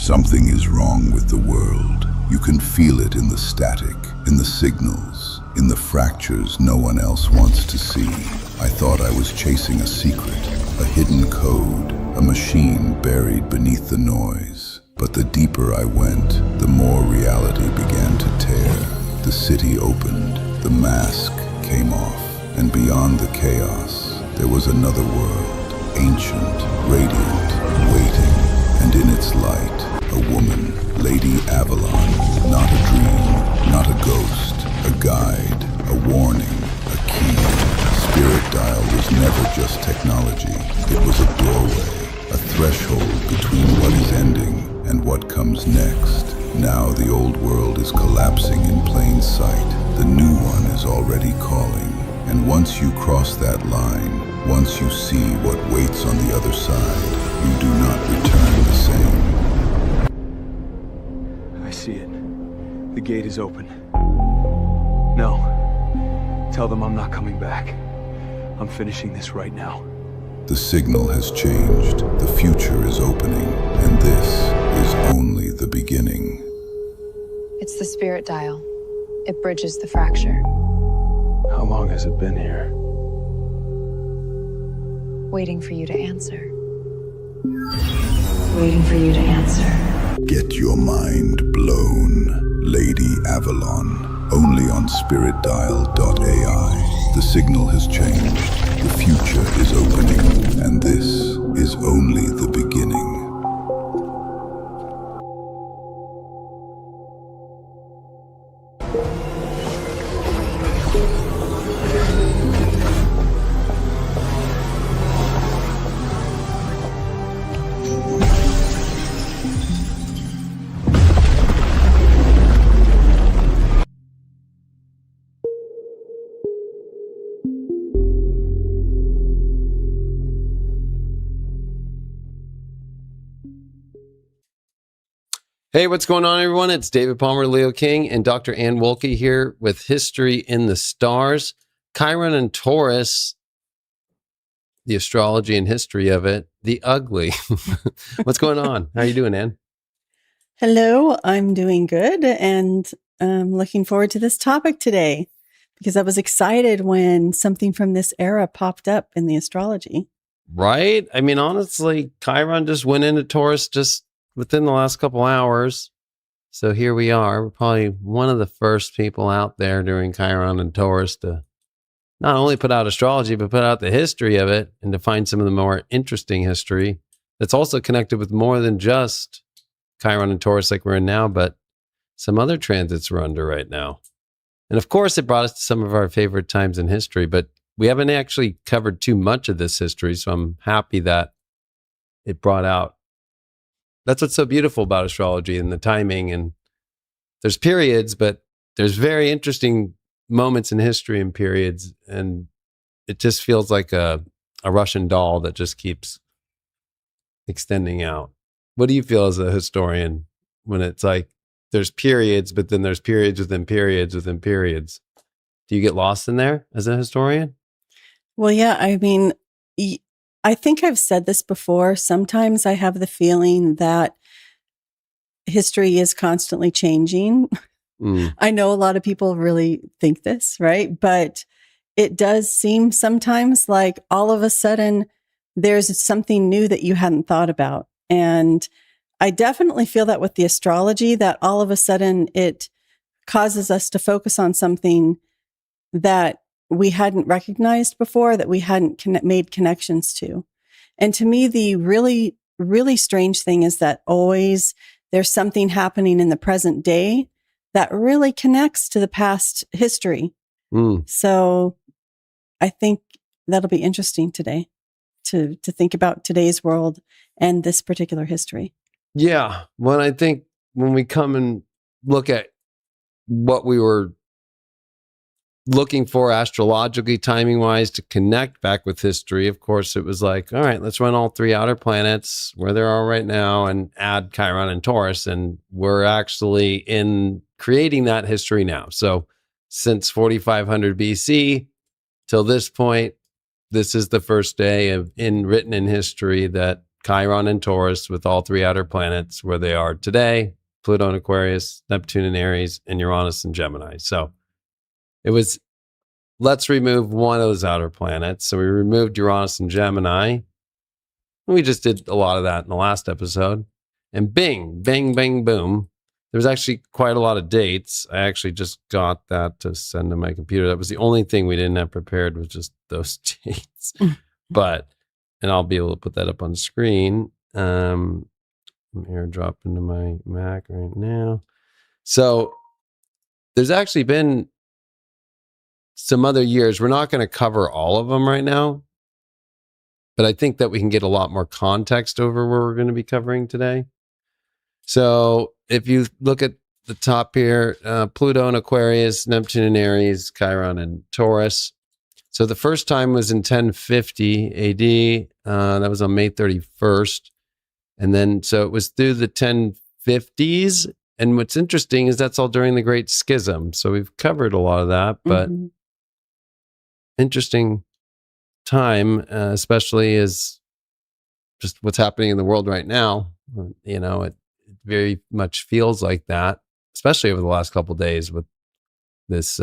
Something is wrong with the world. You can feel it in the static, in the signals, in the fractures no one else wants to see. I thought I was chasing a secret, a hidden code, a machine buried beneath the noise. But the deeper I went, the more reality began to tear. The city opened, the mask came off, and beyond the chaos, there was another world, ancient, radiant, waiting, and in its light, a woman, Lady Avalon, not a dream, not a ghost, a guide, a warning, a key. Spirit Dial was never just technology, it was a doorway, a threshold between what is ending and what comes next. Now the old world is collapsing in plain sight. The new one is already calling. And once you cross that line, once you see what waits on the other side, you do not return the same. I see it. The gate is open. No. Tell them I'm not coming back. I'm finishing this right now. The signal has changed. The future is opening. And this is only the beginning. It's the Spirit Dial. It bridges the fracture. How long has it been here? Waiting for you to answer. Waiting for you to answer. Get your mind blown. Lady Avalon. Only on spiritdial.ai. The signal has changed. The future is opening. And this is only the beginning. Hey, what's going on, everyone? It's David Palmer, Leo King, and Dr. Ann Wohlcke here with History in the Stars. Chiron and Taurus, the astrology and history of it, the ugly. What's going on? How are you doing, Ann? Hello, I'm doing good, and I'm looking forward to this topic today because I was excited when something from this era popped up in the astrology. Right? I mean, honestly, Chiron just went into Taurus just within the last couple hours. So here we are. We're probably one of the first people out there during Chiron and Taurus to not only put out astrology, but put out the history of it and to find some of the more interesting history that's also connected with more than just Chiron and Taurus like we're in now, but some other transits we're under right now. And of course, it brought us to some of our favorite times in history, but we haven't actually covered too much of this history. So I'm happy that it brought out. That's what's so beautiful about astrology and the timing. And there's periods, but there's very interesting moments in history and periods. And it just feels like a Russian doll that just keeps extending out. What do you feel as a historian when it's like there's periods, but then there's periods within periods within periods? Do you get lost in there as a historian? Well, yeah, I mean, I think I've said this before. Sometimes I have the feeling that history is constantly changing. I know a lot of people really think this, right? But it does seem sometimes like all of a sudden there's something new that you hadn't thought about. And I definitely feel that with the astrology, that all of a sudden it causes us to focus on something that we hadn't recognized before, that we hadn't made connections to. And to me, the really, really strange thing is that always there's something happening in the present day that really connects to the past history. So I think that'll be interesting today to think about today's world and this particular history. Yeah. Well, I think when we come and look at what we were looking for astrologically, timing wise, to connect back with history, of course, it was like, all right, let's run all three outer planets where they are right now and add Chiron and Taurus. And we're actually in creating that history now. So since 4500 BC till this point, this is the first day written in history that Chiron and Taurus with all 3 outer planets where they are today: Pluto in Aquarius, Neptune in Aries, and Uranus in Gemini. So it was, let's remove one of those outer planets. So we removed Uranus and Gemini. We just did a lot of that in the last episode. And bing, bang, bang, boom. There's actually quite a lot of dates. I actually just got that to send to my computer. That was the only thing we didn't have prepared, was just those dates. But, and I'll be able to put that up on screen. I'm airdrop into my Mac right now. So there's actually been some other years. We're not going to cover all of them right now, but I think that we can get a lot more context over where we're going to be covering today. So if you look at the top here, Pluto in Aquarius, Neptune in Aries, Chiron in Taurus. So the first time was in 1050 AD. That was on May 31st. And then, so it was through the 1050s. And what's interesting is that's all during the Great Schism. So we've covered a lot of that, but interesting time, especially as just what's happening in the world right now. You know, it very much feels like that, especially over the last couple of days with this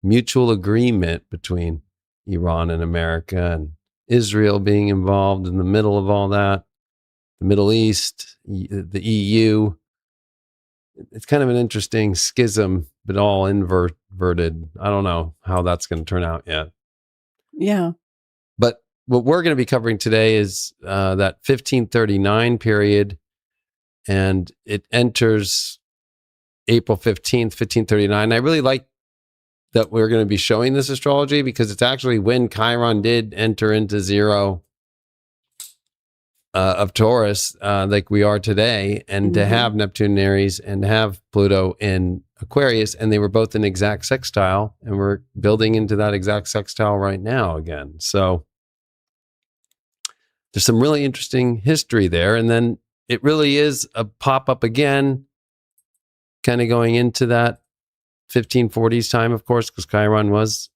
mutual agreement between Iran and America, and Israel being involved in the middle of all that, the Middle East, the EU. It's kind of an interesting schism, but all inverted. I don't know how that's going to turn out yet. Yeah. But what we're going to be covering today is that 1539 period, and it enters April 15th, 1539. I really like that we're going to be showing this astrology because it's actually when Chiron did enter into 0 of Taurus, like we are today, and to have Neptune in Aries and have Pluto in Aquarius, and they were both in exact sextile, and we're building into that exact sextile right now again. So there's some really interesting history there. And then it really is a pop-up again, kind of going into that 1540s time, of course, because Chiron was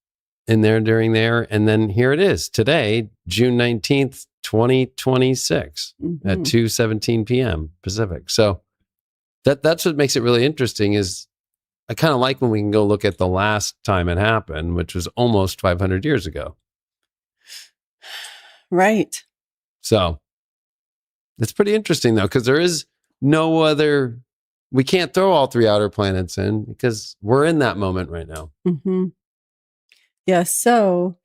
in there during there. And then here it is today, June 19th, 2026 at 2:17 p.m. Pacific. So that's what makes it really interesting is I kind of like when we can go look at the last time it happened, which was almost 500 years ago. Right. So it's pretty interesting though, because there is no other, we can't throw all 3 outer planets in because we're in that moment right now. Yeah. So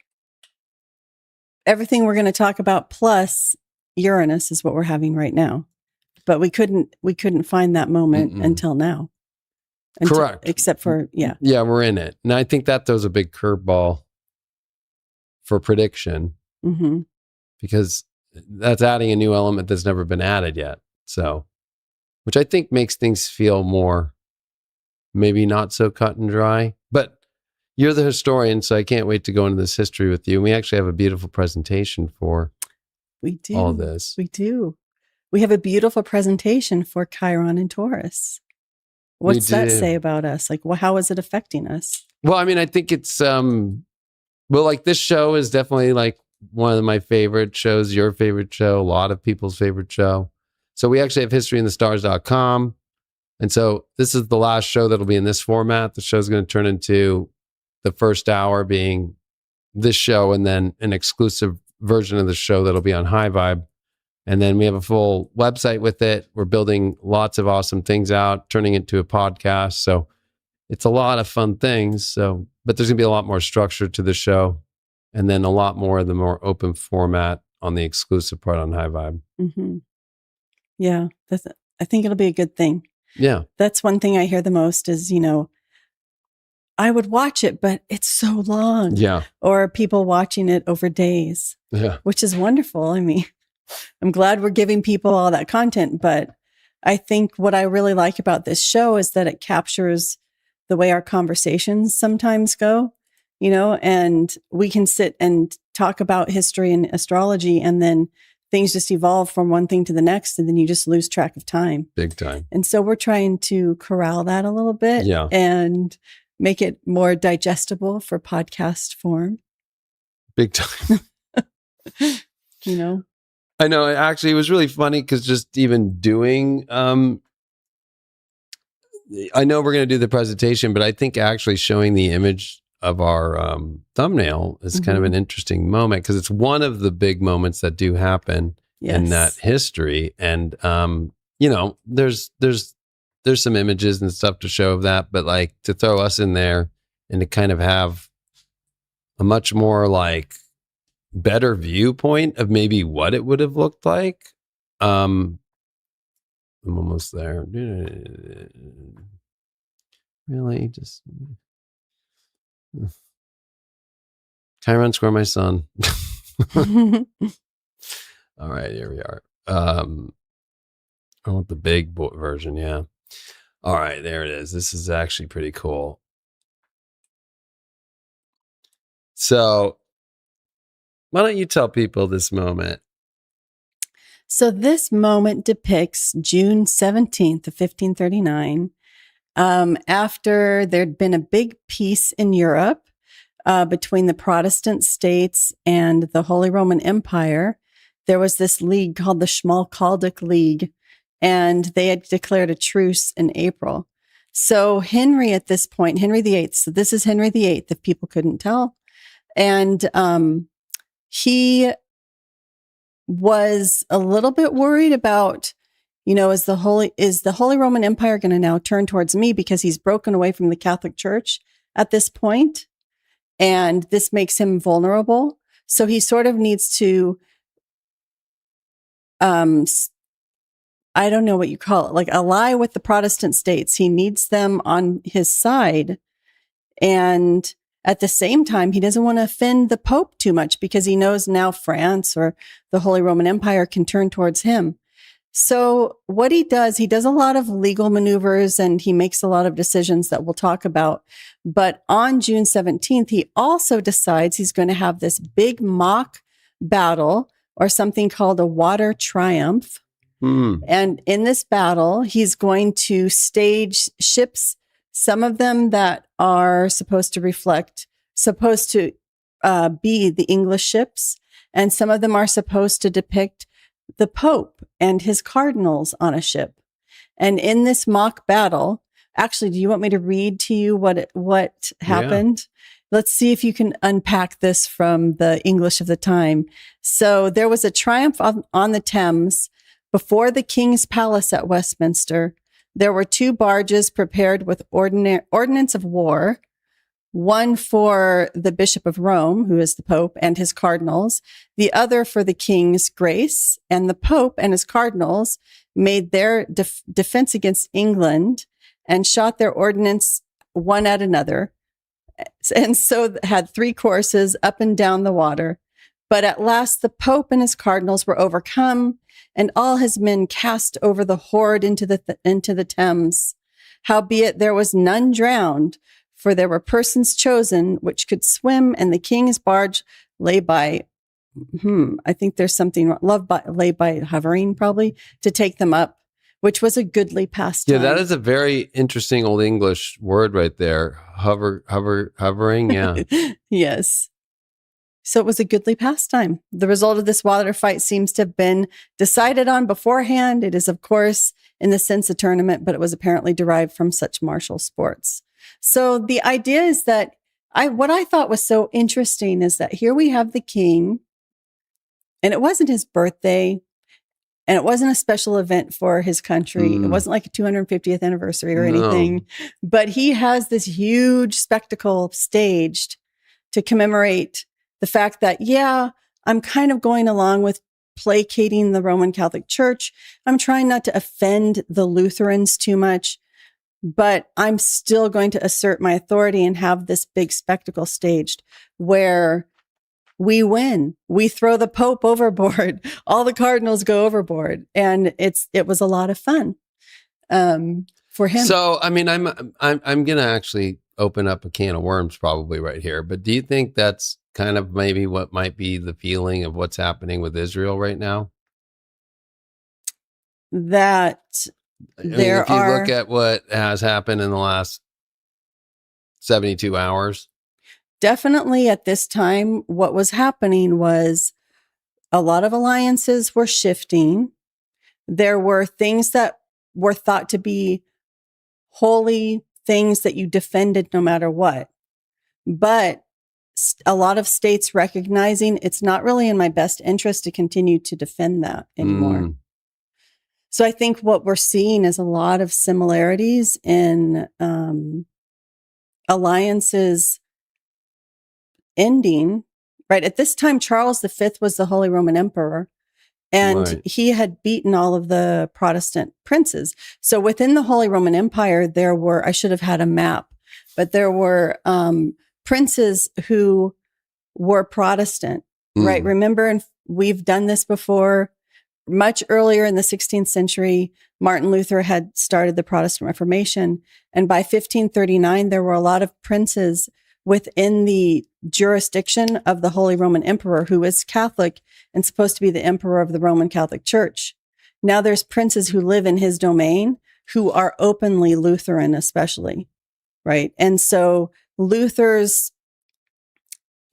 everything we're going to talk about plus Uranus is what we're having right now, but we couldn't find that moment until now. Correct. Except for, yeah, we're in it. And I think that throws a big curveball for prediction because that's adding a new element that's never been added yet. So, which I think makes things feel more, maybe not so cut and dry, but you're the historian, so I can't wait to go into this history with you. And we actually have a beautiful presentation for all this. We do. We have a beautiful presentation for Chiron and Taurus. What's that say about us? Like, well, how is it affecting us? Well, I mean, I think it's, like this show is definitely like one of my favorite shows, your favorite show, a lot of people's favorite show. So we actually have historyinthestars.com. And so this is the last show that'll be in this format. The show's going to turn into the first hour being this show and then an exclusive version of the show that'll be on High Vibe. And then we have a full website with it. We're building lots of awesome things out, turning it into a podcast. So it's a lot of fun things. So, but there's going to be a lot more structure to the show. And then a lot more of the more open format on the exclusive part on High Vibe. Yeah. I think it'll be a good thing. Yeah. That's one thing I hear the most is, I would watch it, but it's so long. Yeah. Or people watching it over days. Yeah. Which is wonderful. I mean, I'm glad we're giving people all that content, but I think what I really like about this show is that it captures the way our conversations sometimes go, and we can sit and talk about history and astrology, and then things just evolve from one thing to the next, and then you just lose track of time. Big time. And so we're trying to corral that a little bit and make it more digestible for podcast form. Big time. I know. Actually, it was really funny because just even doing, I know we're going to do the presentation, but I think actually showing the image of our thumbnail is kind of an interesting moment because it's one of the big moments that do happen in that history. And, there's some images and stuff to show of that, but like to throw us in there and to kind of have a much more like better viewpoint of maybe what it would have looked like. I'm almost there. Really? Just Chiron square my sun. All right, here we are. I want the big version, yeah. All right, there it is. This is actually pretty cool. So why don't you tell people this moment? So this moment depicts June 17th of 1539. After there'd been a big peace in Europe between the Protestant states and the Holy Roman Empire, there was this league called the Schmalkaldic League, and they had declared a truce in April. So Henry at this point, Henry VIII, so this is Henry VIII, if people couldn't tell, and he was a little bit worried about, is the Holy Roman Empire going to now turn towards me because he's broken away from the Catholic Church at this point, and this makes him vulnerable. So he sort of needs to, I don't know what you call it, like ally with the Protestant states. He needs them on his side. And at the same time, he doesn't want to offend the Pope too much because he knows now France or the Holy Roman Empire can turn towards him. So what he does a lot of legal maneuvers and he makes a lot of decisions that we'll talk about. But on June 17th, he also decides he's going to have this big mock battle or something called a water triumph. And in this battle, he's going to stage ships, some of them that are supposed to be the English ships, and some of them are supposed to depict the Pope and his cardinals on a ship. And in this mock battle, actually, do you want me to read to you what happened? Yeah. Let's see if you can unpack this from the English of the time. So there was a triumph on the Thames before the King's Palace at Westminster. There were 2 barges prepared with ordnance of war, one for the Bishop of Rome, who is the Pope, and his cardinals, the other for the King's grace, and the Pope and his cardinals made their defense against England and shot their ordnance one at another, and so had 3 courses up and down the water. But at last the Pope and his cardinals were overcome, and all his men cast over the horde into the Thames. Howbeit there was none drowned, for there were persons chosen which could swim, and the king's barge lay by. I think there's something wrong. Lay by hovering, probably to take them up, which was a goodly pastime. Yeah, that is a very interesting Old English word right there. Hovering. Yeah. Yes. So it was a goodly pastime. The result of this water fight seems to have been decided on beforehand. It is, of course, in the sense of tournament, but it was apparently derived from such martial sports. So the idea is that what I thought was so interesting is that here we have the king, and it wasn't his birthday, and it wasn't a special event for his country. It wasn't like a 250th anniversary or anything, but he has this huge spectacle staged to commemorate the fact that, I'm kind of going along with placating the Roman Catholic Church. I'm trying not to offend the Lutherans too much, but I'm still going to assert my authority and have this big spectacle staged where we win. We throw the Pope overboard. All the cardinals go overboard. And it was a lot of fun for him. So, I mean, I'm going to actually open up a can of worms probably right here, but do you think that's kind of maybe what might be the feeling of what's happening with Israel right now? That if you look at what has happened in the last 72 hours. Definitely at this time, what was happening was a lot of alliances were shifting. There were things that were thought to be holy things that you defended no matter what. But a lot of states recognizing it's not really in my best interest to continue to defend that anymore. So I think what we're seeing is a lot of similarities in alliances ending. Right at this time, Charles V was the Holy Roman Emperor, and he had beaten all of the Protestant princes. So within the Holy Roman Empire, there were, I should have had a map, but there were princes who were Protestant, right? Remember, and we've done this before, much earlier in the 16th century, Martin Luther had started the Protestant Reformation. And by 1539, there were a lot of princes within the jurisdiction of the Holy Roman Emperor, who is Catholic and supposed to be the emperor of the Roman Catholic Church. Now there's princes who live in his domain who are openly Lutheran, especially, right? And so Luther's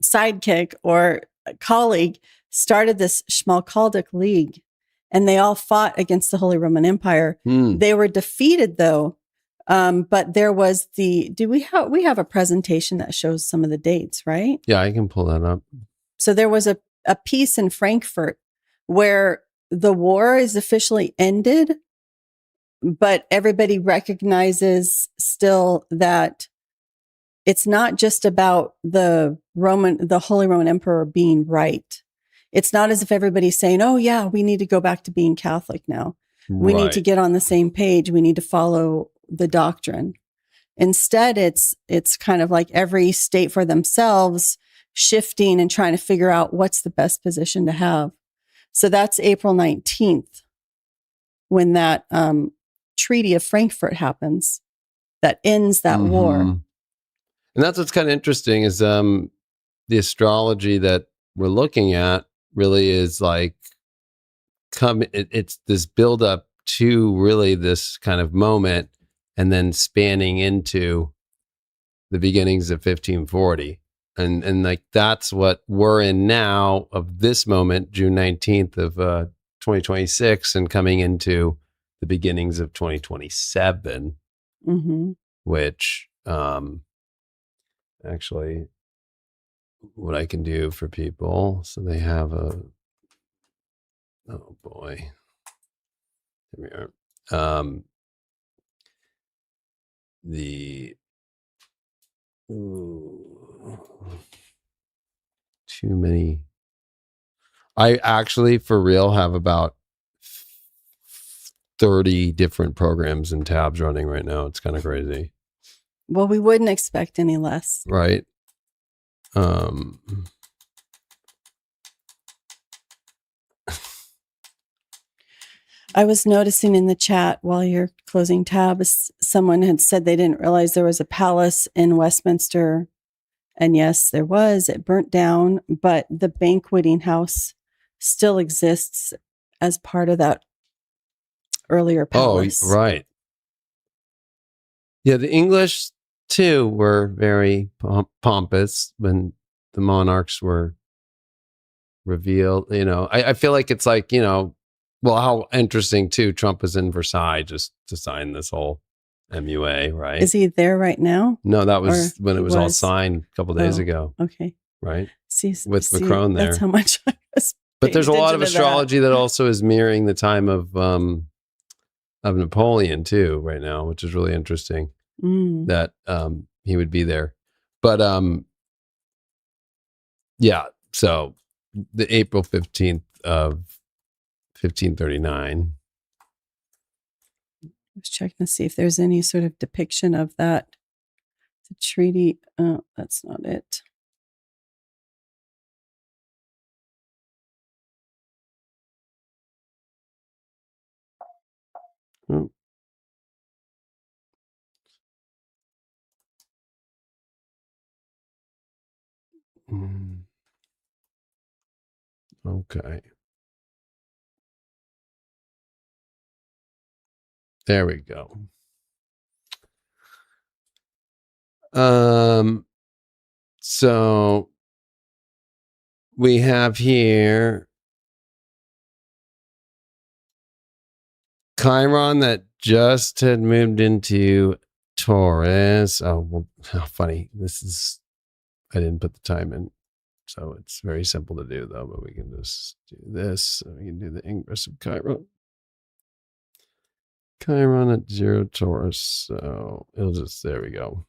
sidekick or colleague started this Schmalkaldic League, and they all fought against the Holy Roman Empire. They were defeated, though. But there was we have a presentation that shows some of the dates, right? Yeah, I can pull that up. So there was a piece in Frankfurt where the war is officially ended, but everybody recognizes still that it's not just about the Holy Roman Emperor being right. It's not as if everybody's saying, oh yeah, we need to go back to being Catholic now. We need to get on the same page. We need to follow the doctrine. Instead, it's kind of like every state for themselves, shifting and trying to figure out what's the best position to have. So that's April 19th when that Treaty of Frankfurt happens that ends that war. And that's what's kind of interesting is the astrology that we're looking at really is like it's this build up to really this kind of moment and then spanning into the beginnings of 1540. And like that's what we're in now of this moment, June 19th of 2026, and coming into the beginnings of 2027, which actually what I can do for people so they have oh boy, here we are. Too many. I actually, for real, have about 30 different programs and tabs running right now. It's kind of crazy. Well, we wouldn't expect any less. Right. I was noticing in the chat while you're closing tabs, someone had said they didn't realize there was a palace in Westminster. And yes, there was. It burnt down, but the banqueting house still exists as part of that earlier palace. Oh, right. Yeah, the English, too, were very pompous when the monarchs were revealed. You know, I feel like it's like, you know, well, how interesting, too. Trump was in Versailles just to sign this whole MUA, right? Is he there right now? No, that was when it was all signed a couple days ago. Okay. Right? With Macron there. That's how much I was. But there's a lot of astrology that also is mirroring the time of Napoleon, too, right now, which is really interesting that he would be there. But yeah, so the April 15th of 1539. I was checking to see if there's any sort of depiction of that. The treaty. Oh, that's not it. Oh. Okay. There we go. So we have here Chiron that just had moved into Taurus. Oh, well, how funny. I didn't put the time in. So it's very simple to do, though, but we can just do this. We can do the ingress of Chiron. Chiron at 0 Taurus. So there we go.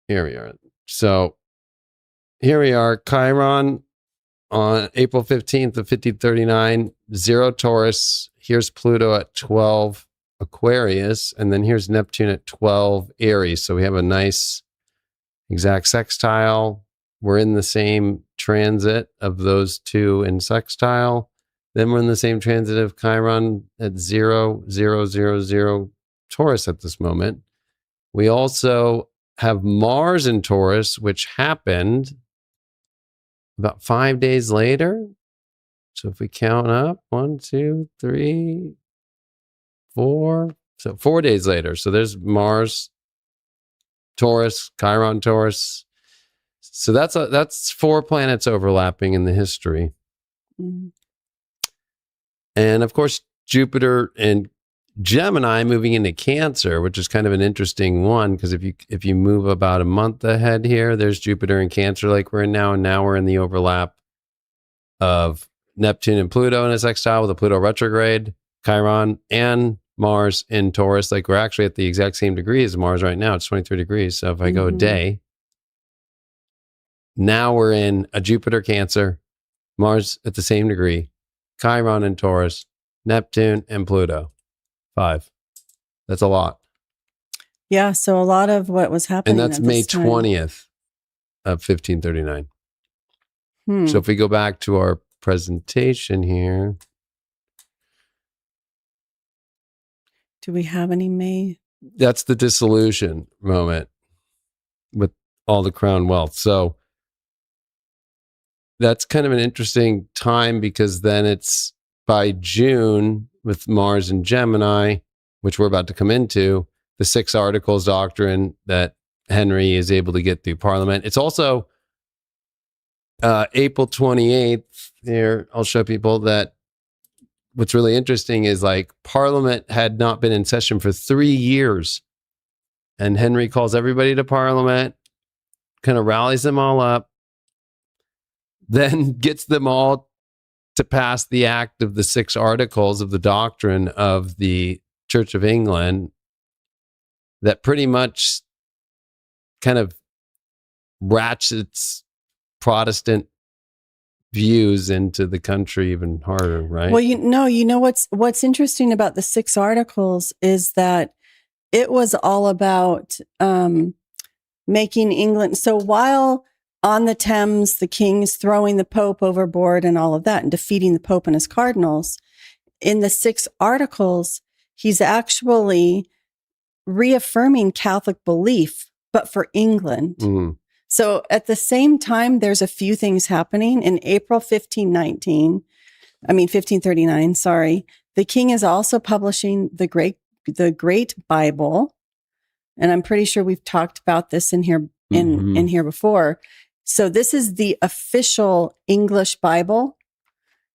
Here we are. So here we are. Chiron on April 15th of 1539, 0 Taurus. Here's Pluto at 12 Aquarius. And then here's Neptune at 12 Aries. So we have a nice exact sextile. We're in the same transit of those two in sextile. Then we're in the same transit of Chiron at 0, 0, 0, 0 Taurus at this moment. We also have Mars in Taurus, which happened about 5 days later. So if we count up, 1, 2, 3, 4. So 4 days later. So there's Mars, Taurus, Chiron, Taurus. So that's 4 planets overlapping in the history. Mm-hmm. And of course, Jupiter and Gemini moving into Cancer, which is kind of an interesting one, because if you move about a month ahead here, there's Jupiter in Cancer like we're in now, and now we're in the overlap of Neptune and Pluto in a sextile with a Pluto retrograde, Chiron, and Mars in Taurus. Like we're actually at the exact same degree as Mars right now. It's 23 degrees. So if I go day, now we're in a Jupiter Cancer, Mars at the same degree, Chiron in Taurus, Neptune and Pluto. 5. That's a lot. Yeah. So a lot of what was happening. And that's May 20th of 1539. So if we go back to our presentation here. Do we have any May? That's the dissolution moment with all the crown wealth. So that's kind of an interesting time, because then it's by June with Mars and Gemini, which we're about to come into, the 6 Articles doctrine that Henry is able to get through Parliament. It's also April 28th. Here, I'll show people that what's really interesting is like Parliament had not been in session for 3 years. And Henry calls everybody to Parliament, kind of rallies them all up, then gets them all to pass the act of the 6 Articles of the doctrine of the Church of England that pretty much kind of ratchets Protestant views into the country even harder, right? Well, you know what's interesting about the 6 Articles is that it was all about making England. So while on the Thames, the king's throwing the Pope overboard and all of that and defeating the Pope and his cardinals, in the 6 Articles, he's actually reaffirming Catholic belief, but for England. Mm-hmm. So at the same time, there's a few things happening. In April 1539, sorry, the king is also publishing the Great Bible. And I'm pretty sure we've talked about this in here in here before. So this is the official English Bible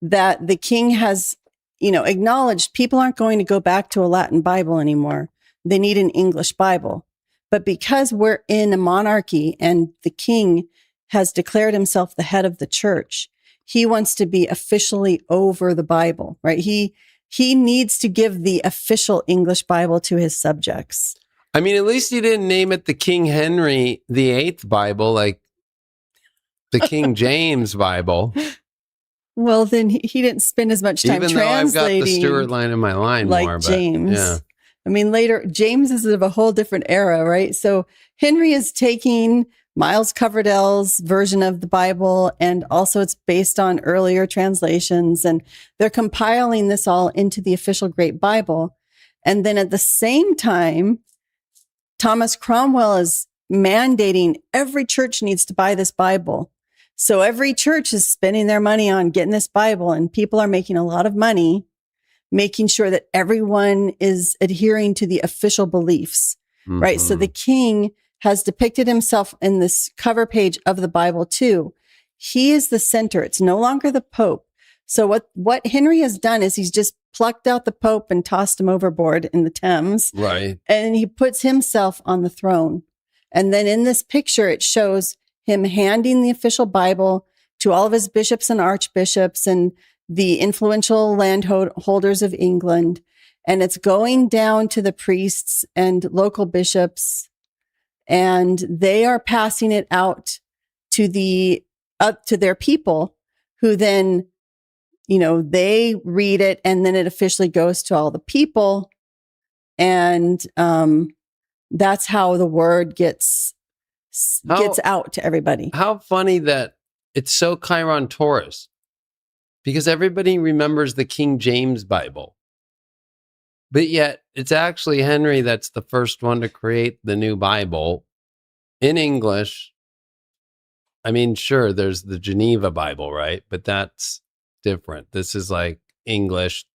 that the king has, acknowledged. People aren't going to go back to a Latin Bible anymore. They need an English Bible. But because we're in a monarchy and the king has declared himself the head of the church, he wants to be officially over the Bible, right? He needs to give the official English Bible to his subjects. I mean, at least he didn't name it the King Henry VIII Bible, like the King James Bible. Well, then he didn't spend as much time translating. Even though I've got the Stuart line in my line like more. But, James. Yeah. I mean, later, James is of a whole different era, right? So Henry is taking Miles Coverdale's version of the Bible, and also it's based on earlier translations, and they're compiling this all into the official Great Bible. And then at the same time, Thomas Cromwell is mandating every church needs to buy this Bible. So every church is spending their money on getting this Bible, and people are making a lot of money making sure that everyone is adhering to the official beliefs, right? So the king has depicted himself in this cover page of the Bible too. He is the center. It's no longer the Pope. So what Henry has done is he's just plucked out the Pope and tossed him overboard in the Thames. Right. And he puts himself on the throne. And then in this picture, it shows him handing the official Bible to all of his bishops and archbishops and the influential landholders of England. And it's going down to the priests and local bishops. And they are passing it out to their people, who then, they read it, and then it officially goes to all the people. And that's how the word gets out to everybody. How funny that it's so Chiron Taurus, because everybody remembers the King James Bible. But yet it's actually Henry that's the first one to create the new Bible in English. I mean, sure, there's the Geneva Bible, right? But that's different. This is like English.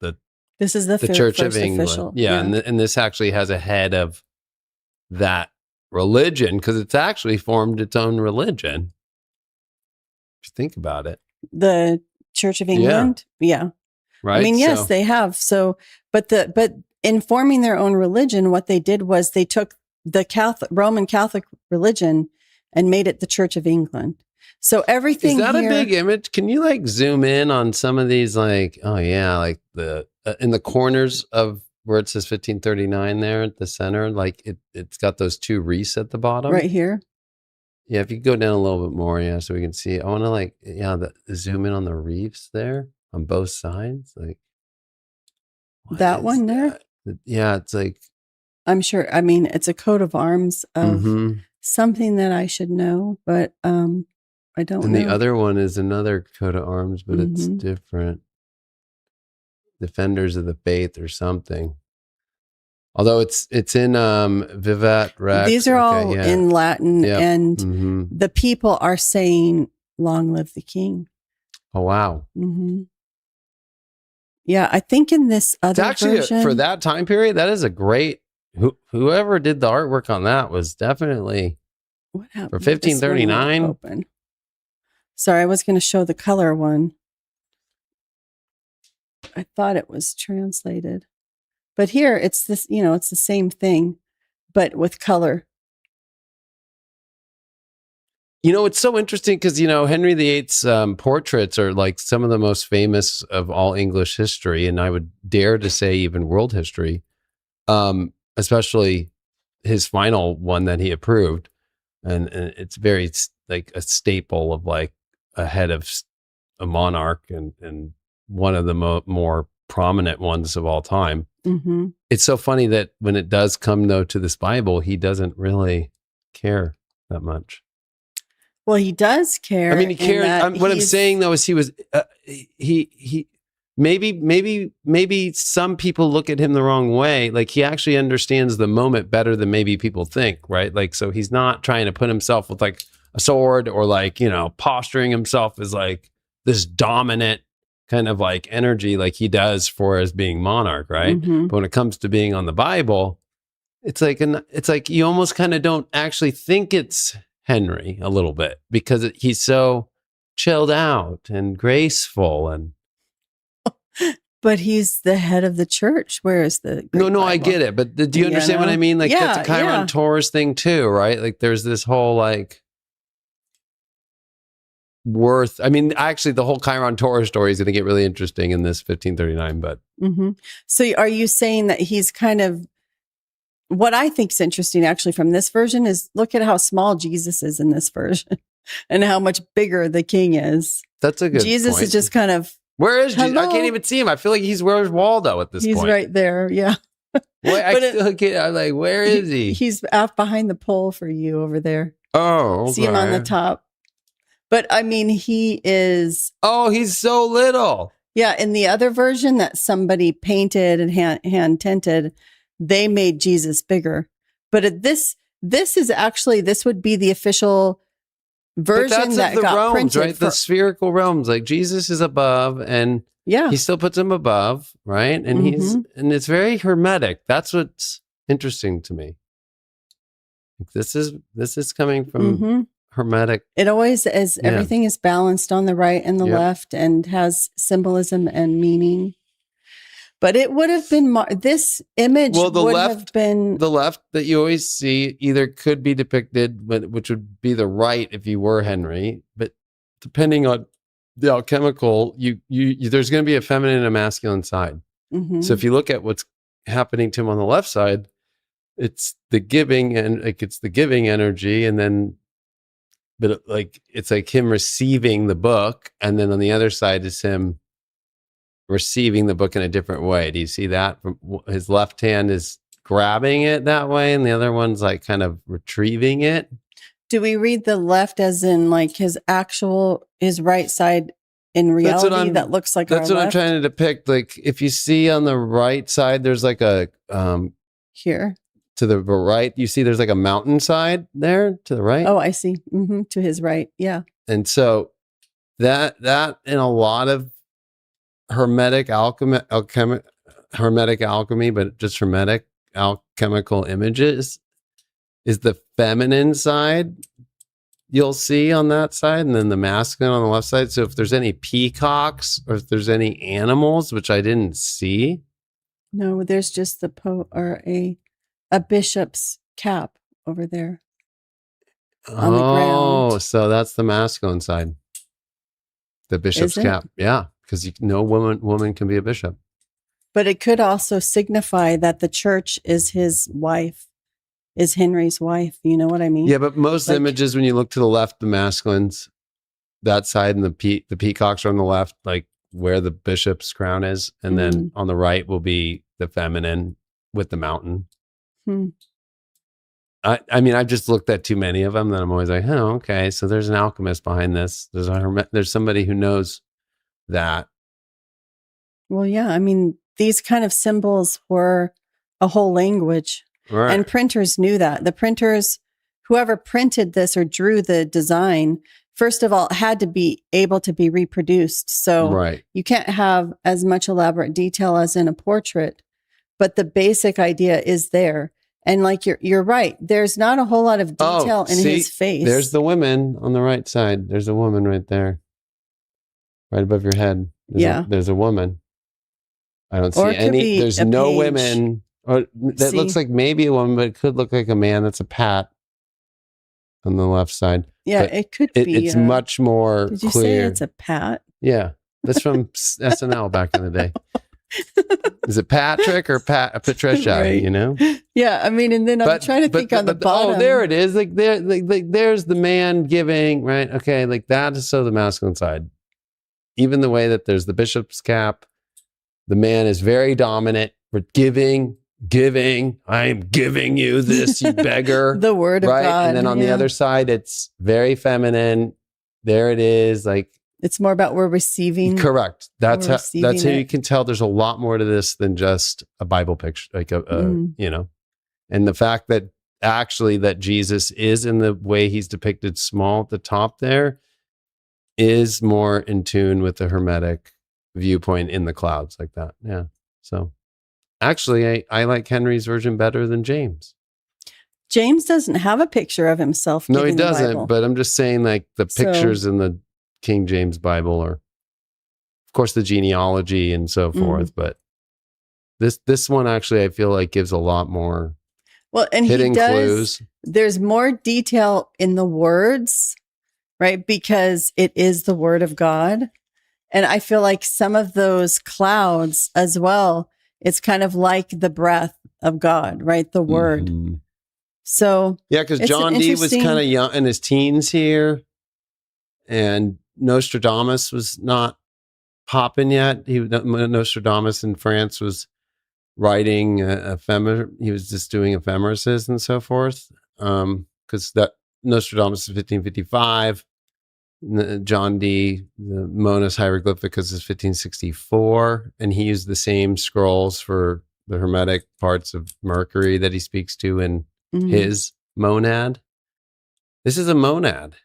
This is the Church of first England. official. Yeah. And this actually has a head of that religion, because it's actually formed its own religion. If you think about it. The Church of England? Yeah. Right. I mean, yes, they have. So, but in forming their own religion, what they did was they took the Roman Catholic religion and made it the Church of England. So everything. Is that a big image? Can you like zoom in on some of these? Like, oh yeah, like the in the corners of where it says 1539 there at the center, like it's got those two wreaths at the bottom. Right here. Yeah, if you go down a little bit more, yeah, so we can see. I want to zoom in on the wreaths there on both sides. Like that one there? Yeah, it's like, I'm sure. I mean, it's a coat of arms of something that I should know, but I don't know. And the other one is another coat of arms, but it's different. Defenders of the Faith or something. Although it's in Vivat Rex. These are all in Latin, and the people are saying, "Long live the king." Oh wow! Yeah, I think in this other version, for that time period, that is a great. Whoever did the artwork on that was definitely what happened for 1539. Open. Sorry, I was going to show the color one. I thought it was translated. But here it's this, it's the same thing, but with color. It's so interesting because, Henry VIII's portraits are like some of the most famous of all English history. And I would dare to say even world history, especially his final one that he approved. And it's very like a staple of like a head of a monarch and one of the more prominent ones of all time. It's so funny that when it does come though to this Bible, he doesn't really care that much. Well, he does care. I mean, he cared. What I'm saying though is he was he maybe some people look at him the wrong way. Like he actually understands the moment better than maybe people think, right? Like so he's not trying to put himself with like a sword or like posturing himself as like this dominant kind of like energy like he does for as being monarch, right? But when it comes to being on the Bible, it's like you almost kind of don't actually think it's Henry a little bit because he's so chilled out and graceful and. But he's the head of the church. Where is the No, Bible? I get it. But do you understand what I mean? Like that's a Chiron Taurus thing too, right? Like there's this whole like I mean, actually the whole Chiron Taurus story is going to get really interesting in this 1539, but. So are you saying that he's kind of, what I think is interesting actually from this version is look at how small Jesus is in this version and how much bigger the king is. That's a good Jesus point. Is just kind of. Where is Jesus? I can't even see him. I feel like where's Waldo at this point? He's right there. Yeah. I'm like, where is he? He's out behind the pole for you over there. Oh, okay. See him on the top. But I mean, he is. Oh, he's so little. Yeah. In the other version that somebody painted and hand tinted, they made Jesus bigger. But this is actually, this would be the official version that got realms, printed. Right? The spherical realms. Like Jesus is above and he still puts him above, right? And and it's very hermetic. That's what's interesting to me. This is coming from hermetic. It always is. Yeah. Everything is balanced on the right and the Yep. left and has symbolism and meaning. But it would have been, this image Well, the would left- have been, The left that you always see either could be depicted, which would be the right if you were Henry, but depending on the alchemical, you there's going to be a feminine and a masculine side. mhm. So if you look at what's happening to him on the left side, it's the giving and it's the giving energy, and then, but it's like him receiving the book, and then on the other side is him receiving the book in a different way. Do you see that? His left hand is grabbing it that way, and the other one's like kind of retrieving it. Do we read the left as in like his right side in reality that looks like That's our what I'm left? trying to depict. Like if you see on the right side, there's like a Here. to the right, you see there's like a mountainside there to the right. Oh, I see. To his right. Yeah. And so that in a lot of hermetic alchemy, but just hermetic alchemical images is the feminine side you'll see on that side, and then the masculine on the left side. So if there's any peacocks or if there's any animals, which I didn't see. No, there's just a bishop's cap over there on the ground. Oh, so that's the masculine side. The bishop's Is it? cap. Yeah, because no woman can be a bishop. But it could also signify that the church is his wife, is Henry's wife. You know what I mean? Yeah, but most Like- images, when you look to the left, the masculines, that side, and the peacocks are on the left, like where the bishop's crown is, and then on the right will be the feminine with the mountain. Hmm. I mean, I've just looked at too many of them that I'm always like, oh, okay, so there's an alchemist behind this. There's somebody who knows that. Well, yeah. I mean, these kind of symbols were a whole language. Right. And printers knew that. The printers, whoever printed this or drew the design, first of all, had to be able to be reproduced. So right. you can't have as much elaborate detail as in a portrait, but the basic idea is there. And like you're right. There's not a whole lot of detail in his face. There's the women on the right side. There's a woman right there, right above your head. There's a woman. I don't see Or it could any. be There's a no page. women. Or that See? looks like maybe a woman, but it could look like a man. That's a Pat on the left side. Yeah, But it could be. It's much more Did you clear. say it's a Pat? Yeah, that's from SNL back in the day. Is it Patrick or Patricia? Right. You know. Yeah, I mean, and then I'm trying to think on the bottom. Oh, there it is. Like there, there's the man giving. Right. Okay. Like that is so the masculine side. Even the way that there's the bishop's cap, the man is very dominant. We're giving. I am giving you this, you beggar. The word of right. God. And then on the other side, it's very feminine. There it is. Like. It's more about we're receiving. Correct. That's how it. you can tell there's a lot more to this than just a Bible picture, like you know, and the fact that actually that Jesus is in the way he's depicted small at the top there is more in tune with the Hermetic viewpoint in the clouds like that. Yeah. So actually I like Henry's version better than James. James doesn't have a picture of himself. No, he giving the doesn't. Bible. But I'm just saying like the pictures in the King James Bible, or of course the genealogy and so forth, but this one actually I feel like gives a lot more and hidden he does, clues. There's more detail in the words, right? Because it is the word of God. And I feel like some of those clouds as well, it's kind of like the breath of God, right? The word. Mhm. So Yeah, because it's John an Dee was interesting- kind of young in his teens here, and Nostradamus was not popping yet. Nostradamus in France was writing he was just doing ephemerises and so forth. Because that Nostradamus is 1555. John Dee, the Monas Hieroglyphicus is 1564, and he used the same scrolls for the Hermetic parts of Mercury that he speaks to in his monad. This is a monad.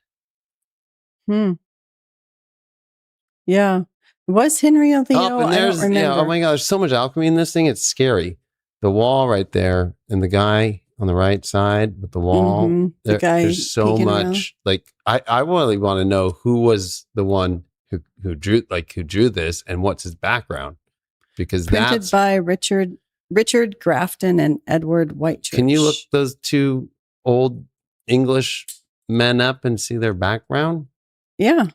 Yeah. Was Henry a Leo? And I don't remember. oh my God, there's so much alchemy in this thing. It's scary. The wall right there and the guy on the right side with the wall. The guy there's so peeking much. around. Like I really want to know who was the one who drew this and what's his background, because Printed that's by Richard Grafton and Edward Whitechurch. Can you look those two old English men up and see their background? Yeah.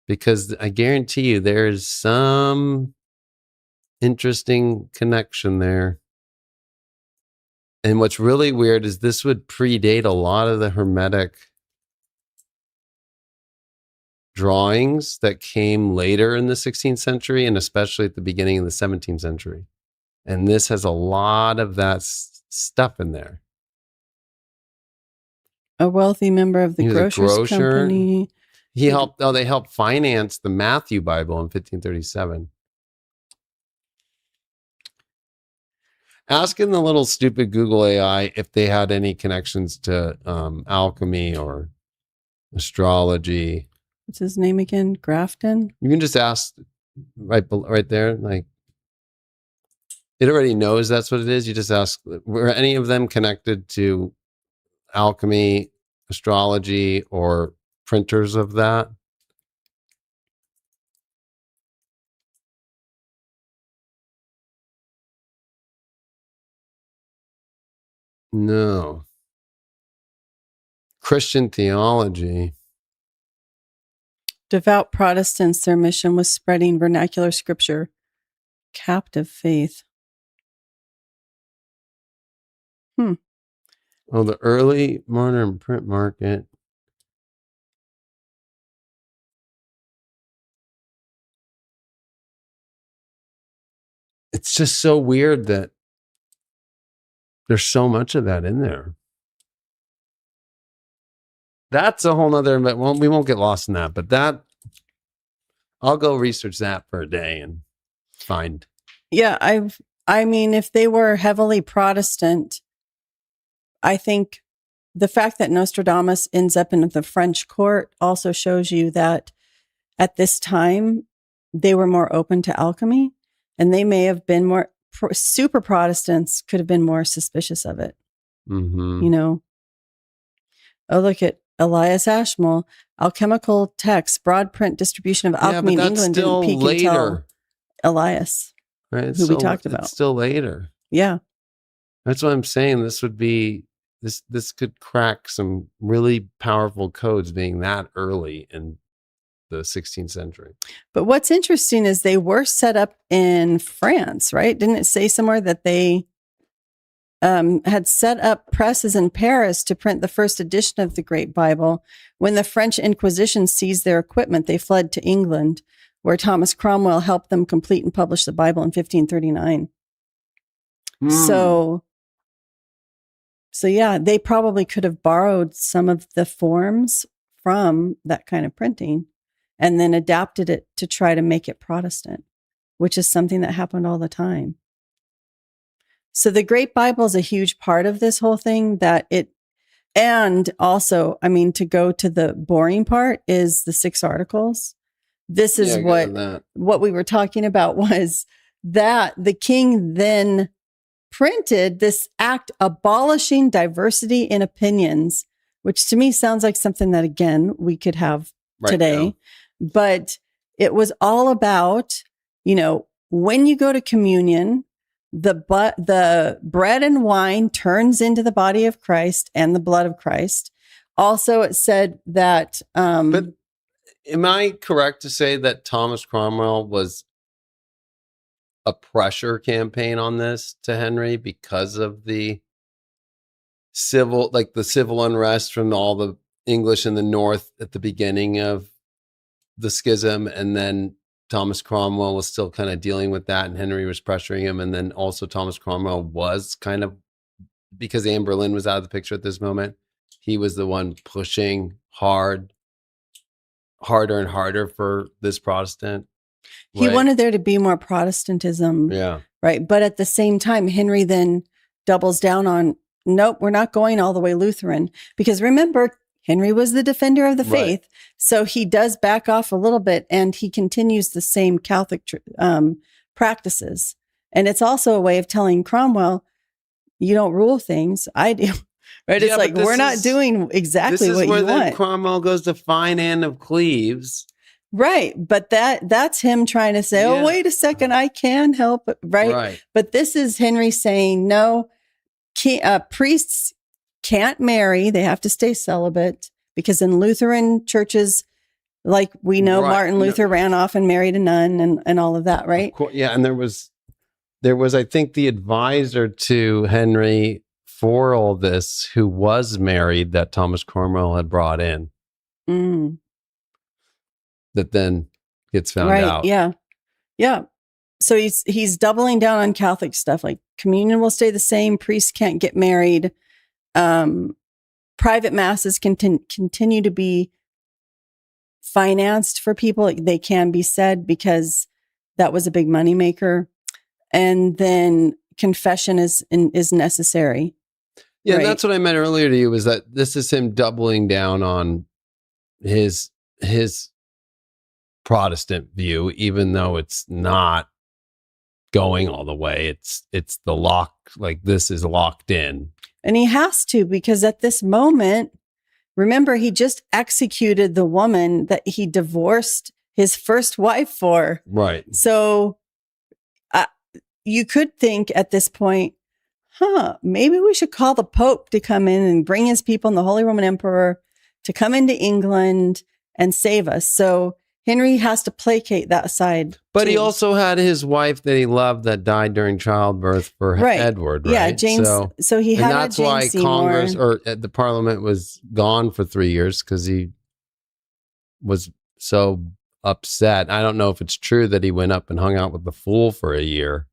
Because I guarantee you there's some interesting connection there. And what's really weird is this would predate a lot of the Hermetic drawings that came later in the 16th century and especially at the beginning of the 17th century. And this has a lot of that stuff in there. A wealthy member of the He was a Grocers grocer. Company. They helped finance the Matthew Bible in 1537. Asking the little stupid Google AI if they had any connections to alchemy or astrology. What's his name again? Grafton? You can just ask right there. Like, it already knows that's what it is. You just ask, were any of them connected to alchemy, astrology, or printers of that? No. Christian theology. Devout Protestants, their mission was spreading vernacular scripture. Captive faith. Oh, the early modern print market. It's just so weird that there's so much of that in there. That's a whole nother, but we won't get lost in that, but that, I'll go research that for a day and find. Yeah, I mean, if they were heavily Protestant, I think the fact that Nostradamus ends up in the French court also shows you that at this time, they were more open to alchemy, and they may have been more super Protestants could have been more suspicious of it. Mm-hmm. You know, oh, look at Elias Ashmole, alchemical texts, broad print distribution of alchemy in England didn't peak until Elias, right? who we talked about. It's still later. Yeah. That's what I'm saying. This would be, this could crack some really powerful codes being that early in the 16th century. But what's interesting is they were set up in France, right? Didn't it say somewhere that they had set up presses in Paris to print the first edition of the Great Bible? When the French Inquisition seized their equipment, they fled to England, where Thomas Cromwell helped them complete and publish the Bible in 1539. So yeah, they probably could have borrowed some of the forms from that kind of printing and then adapted it to try to make it Protestant, which is something that happened all the time. So the Great Bible is a huge part of this whole thing, and also, I mean, to go to the boring part is the 6 articles. This is what we were talking about, was that the king then printed this act abolishing diversity in opinions, which to me sounds like something that, again, we could have today. Now. But it was all about, when you go to communion, the bread and wine turns into the body of Christ and the blood of Christ. Also, it said that. But am I correct to say that Thomas Cromwell was a pressure campaign on this to Henry because of the civil unrest from all the English in the North at the beginning of the schism, and then Thomas Cromwell was still kind of dealing with that, and Henry was pressuring him, and then also Thomas Cromwell was kind of, because Anne Boleyn was out of the picture at this moment, he was the one pushing harder and harder for this Protestant. He wanted there to be more Protestantism. Yeah. Right. But at the same time, Henry then doubles down on, nope, we're not going all the way Lutheran. Because remember, Henry was the defender of the faith. Right. So he does back off a little bit, and he continues the same Catholic practices. And it's also a way of telling Cromwell, You don't rule things. I do. Right? It's like, we're not doing exactly what you want. This is where Cromwell goes to find Anne of Cleves. Right. But that's him trying to say, oh, wait a second, I can help. Right. But this is Henry saying, no, priests can't marry. They have to stay celibate, because in Lutheran churches, like we know, Martin Luther ran off and married a nun and all of that. Right. Yeah. And there was, I think, the advisor to Henry for all this, who was married, that Thomas Cromwell had brought in. That then gets found out. Yeah. Yeah. So he's doubling down on Catholic stuff. Like, communion will stay the same. Priests can't get married. Private masses continue to be financed for people. They can be said, because that was a big moneymaker. And then confession is necessary. Yeah, right? That's what I meant earlier to you, was that this is him doubling down on his Protestant view, even though it's not going all the way. It's the lock, like, this is locked in. And he has to, because at this moment, remember, he just executed the woman that he divorced his first wife for. Right. So you could think at this point, maybe we should call the Pope to come in and bring his people and the Holy Roman Emperor to come into England and save us. So Henry has to placate that side. But he also had his wife that he loved that died during childbirth for Edward, right? Yeah, James. So he had, and that's why Congress or the Parliament was gone for 3 years, because he was so upset. I don't know if it's true that he went up and hung out with the fool for a year,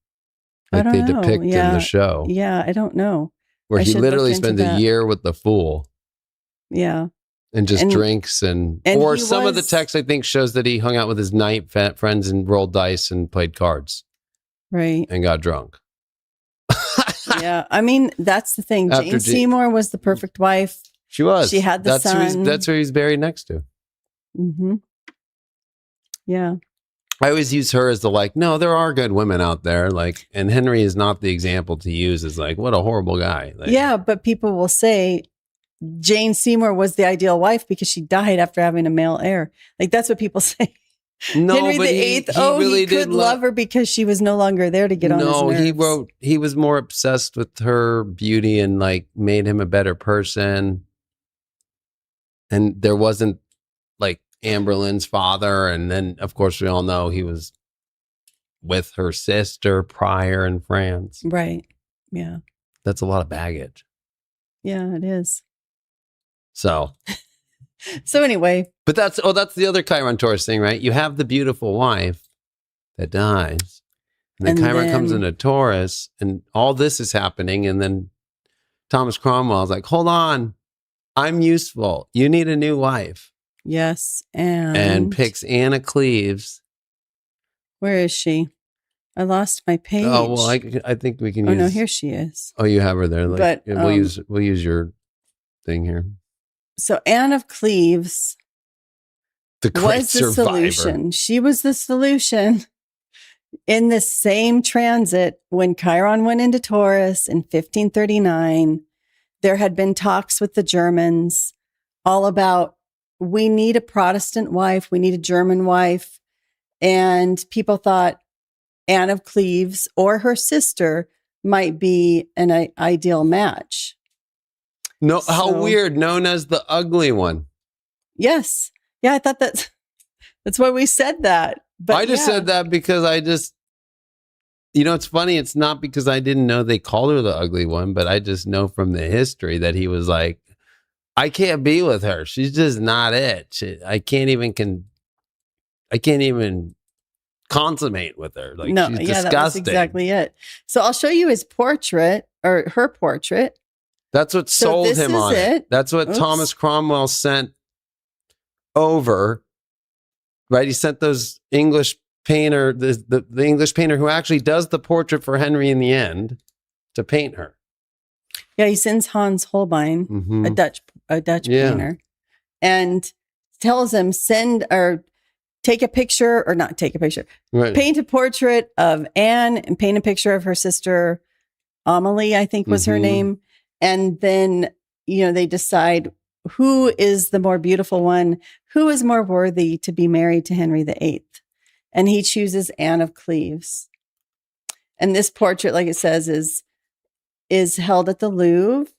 like they depict in the show. Yeah, I don't know. Where he literally spends a year with the fool. Yeah. And just drinks and or some of the text, I think, shows that he hung out with his night friends and rolled dice and played cards. Right. And got drunk. Yeah. I mean, that's the thing. Jane Seymour was the perfect wife. She was. She had the son. That's who he's buried next to. Mm-hmm. Yeah. I always use her as the no, there are good women out there. Like, and Henry is not the example to use as what a horrible guy. Yeah. But people will say, Jane Seymour was the ideal wife because she died after having a male heir. Like, that's what people say. No, Henry but VIII, he really he could love her because she was no longer there to get on his nerves. No, he was more obsessed with her beauty and made him a better person. And there wasn't Anne Boleyn's father. And then, of course, we all know he was with her sister prior in France. Right. Yeah. That's a lot of baggage. Yeah, it is. So anyway, but that's the other Chiron Taurus thing, right? You have the beautiful wife that dies, and then Chiron comes into Taurus, and all this is happening, and then Thomas Cromwell's like, "Hold on, I'm useful. You need a new wife." Yes, and picks Anne of Cleves. Where is she? I lost my page. Oh well, I think we can. Oh no, here she is. Oh, you have her there. But we'll use your thing here. So Anne of Cleves was the solution. She was the solution in the same transit when Chiron went into Taurus in 1539. There had been talks with the Germans all about, we need a Protestant wife, we need a German wife. And people thought Anne of Cleves or her sister might be an ideal match. No, how weird, known as the ugly one. Yes. Yeah, I thought that's why we said that. But I just said that because it's funny. It's not because I didn't know they called her the ugly one, but I just know from the history that he was like, I can't be with her. She's just not it. I can't even consummate with her. No, she's disgusting. That was exactly it. So I'll show you his portrait or her portrait. That's what sold him on it. That's what Thomas Cromwell sent over, right? He sent those English painter, the English painter who actually does the portrait for Henry in the end, to paint her. Yeah, he sends Hans Holbein, a Dutch painter, and tells him take a picture, or not take a picture, paint a portrait of Anne and paint a picture of her sister Amelie, I think was her name. And then, they decide who is the more beautiful one, who is more worthy to be married to Henry VIII. And he chooses Anne of Cleves. And this portrait, like it says, is held at the Louvre.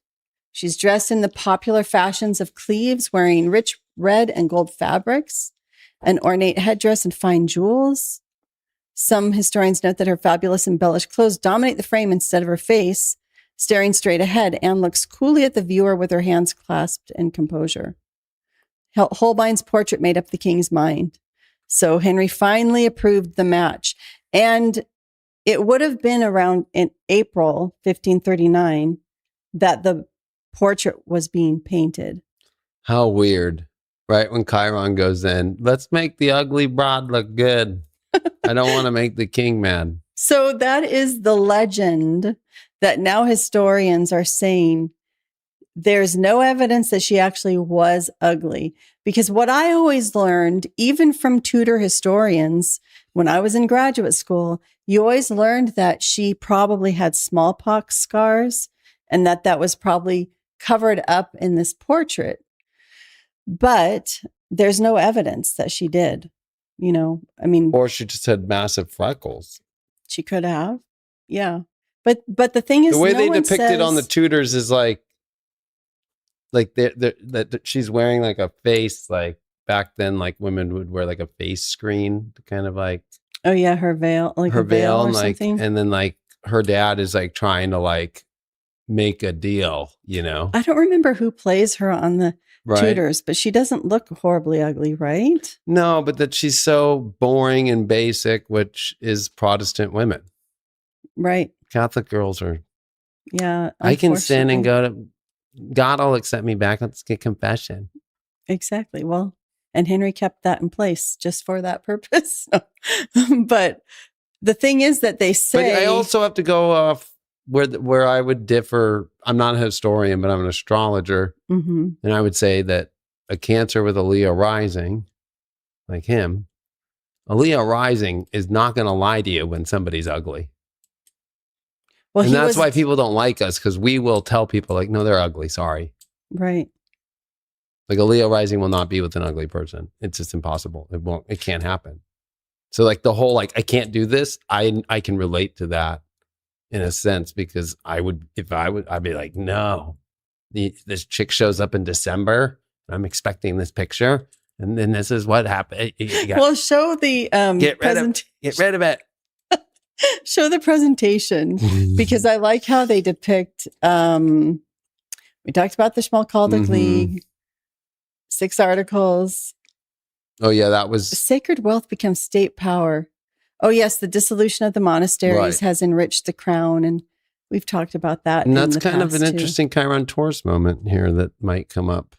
She's dressed in the popular fashions of Cleves, wearing rich red and gold fabrics, an ornate headdress, and fine jewels. Some historians note that her fabulous embellished clothes dominate the frame instead of her face. Staring straight ahead, Anne looks coolly at the viewer with her hands clasped in composure. Holbein's portrait made up the king's mind. So Henry finally approved the match. And it would have been around in April 1539 that the portrait was being painted. How weird. Right when Chiron goes in, let's make the ugly broad look good. I don't want to make the king mad. So that is the legend that now historians are saying there's no evidence that she actually was ugly. Because what I always learned, even from Tudor historians, when I was in graduate school, you always learned that she probably had smallpox scars and that was probably covered up in this portrait. But there's no evidence that she did, Or she just had massive freckles. She could have. Yeah. But the thing is, the way they depict it on the Tudors is like that she's wearing like a face, like back then, like women would wear like a face screen to kind of like, oh yeah, her veil, like her veil or and like, something. and then like her dad is like trying to like make a deal, I don't remember who plays her on the Tudors, but she doesn't look horribly ugly, right? No, but that she's so boring and basic, which is Protestant women. Right. Catholic girls are. Yeah. I can sin and go to God will accept me back. Let's get confession. Exactly. Well, and Henry kept that in place just for that purpose. But the thing is that they say. But I also have to go off where I would differ. I'm not a historian, but I'm an astrologer. Mm-hmm. And I would say that a Cancer with a Leo rising, like him, a Leo rising is not going to lie to you when somebody's ugly. Well, and that's why people don't like us, because we will tell people like, no, they're ugly. Sorry. Right. Like a Leo rising will not be with an ugly person. It's just impossible. It can't happen. So like the whole, like, I can't do this. I can relate to that in a sense, because I'd be like, no, this chick shows up in December. I'm expecting this picture. And then this is what happened. Well, show the get rid of it. Show the presentation, because I like how they depict. We talked about the Schmalkaldic League, 6 articles. Oh yeah, that was sacred wealth becomes state power. Oh yes, the dissolution of the monasteries has enriched the crown, and we've talked about that. And that's kind of an interesting Chiron Taurus moment here that might come up.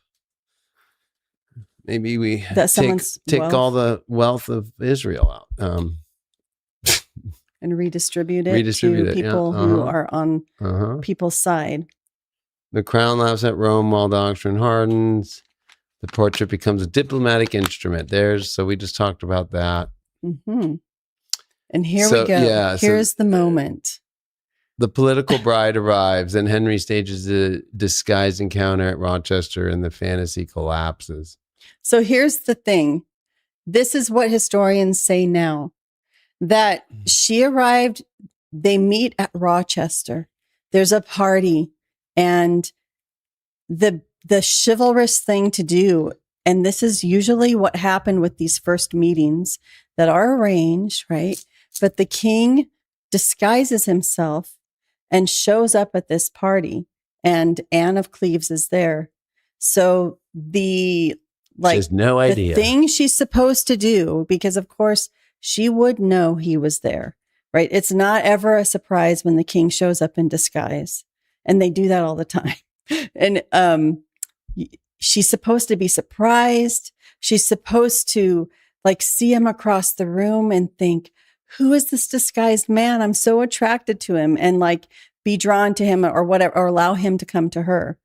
Maybe we take all the wealth of Israel out. And redistribute it to people who are on people's side. The crown laughs at Rome while doctrine hardens. The portrait becomes a diplomatic instrument. So we just talked about that. Mm-hmm. And here we go. Yeah, here's the moment. The political bride arrives, and Henry stages a disguised encounter at Rochester, and the fantasy collapses. So here's the thing. This is what historians say now. That she arrived, they meet at Rochester. There's a party, and the chivalrous thing to do, and this is usually what happened with these first meetings that are arranged, right? But the king disguises himself and shows up at this party, and Anne of Cleves is there. So she has no idea. The thing she's supposed to do, because of course she would know he was there, right? It's not ever a surprise when the king shows up in disguise, and they do that all the time. And she's supposed to be surprised. She's supposed to see him across the room and think, who is this disguised man? I'm so attracted to him, and be drawn to him or whatever, or allow him to come to her.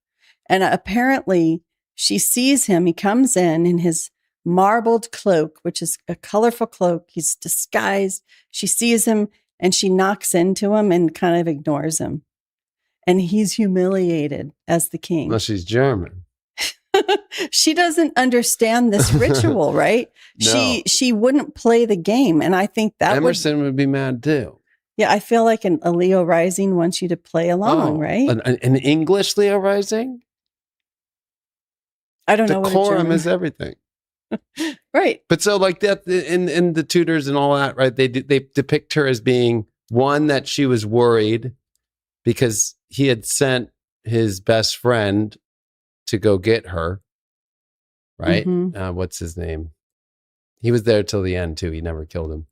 And apparently she sees him. He comes in his marbled cloak, which is a colorful cloak. He's disguised. She sees him and she knocks into him and kind of ignores him. and he's humiliated as the king. Well, she's German. She doesn't understand this ritual, right? No. She wouldn't play the game, and I think that Emerson would be mad too. Yeah, I feel like a Leo rising wants you to play along, right? An English Leo rising? I don't know what decorum is everything. Right. But so like that in the tutors and all that, right? They depict her as being one that she was worried because he had sent his best friend to go get her, right? Mm-hmm. What's his name? He was there till the end too. He never killed him.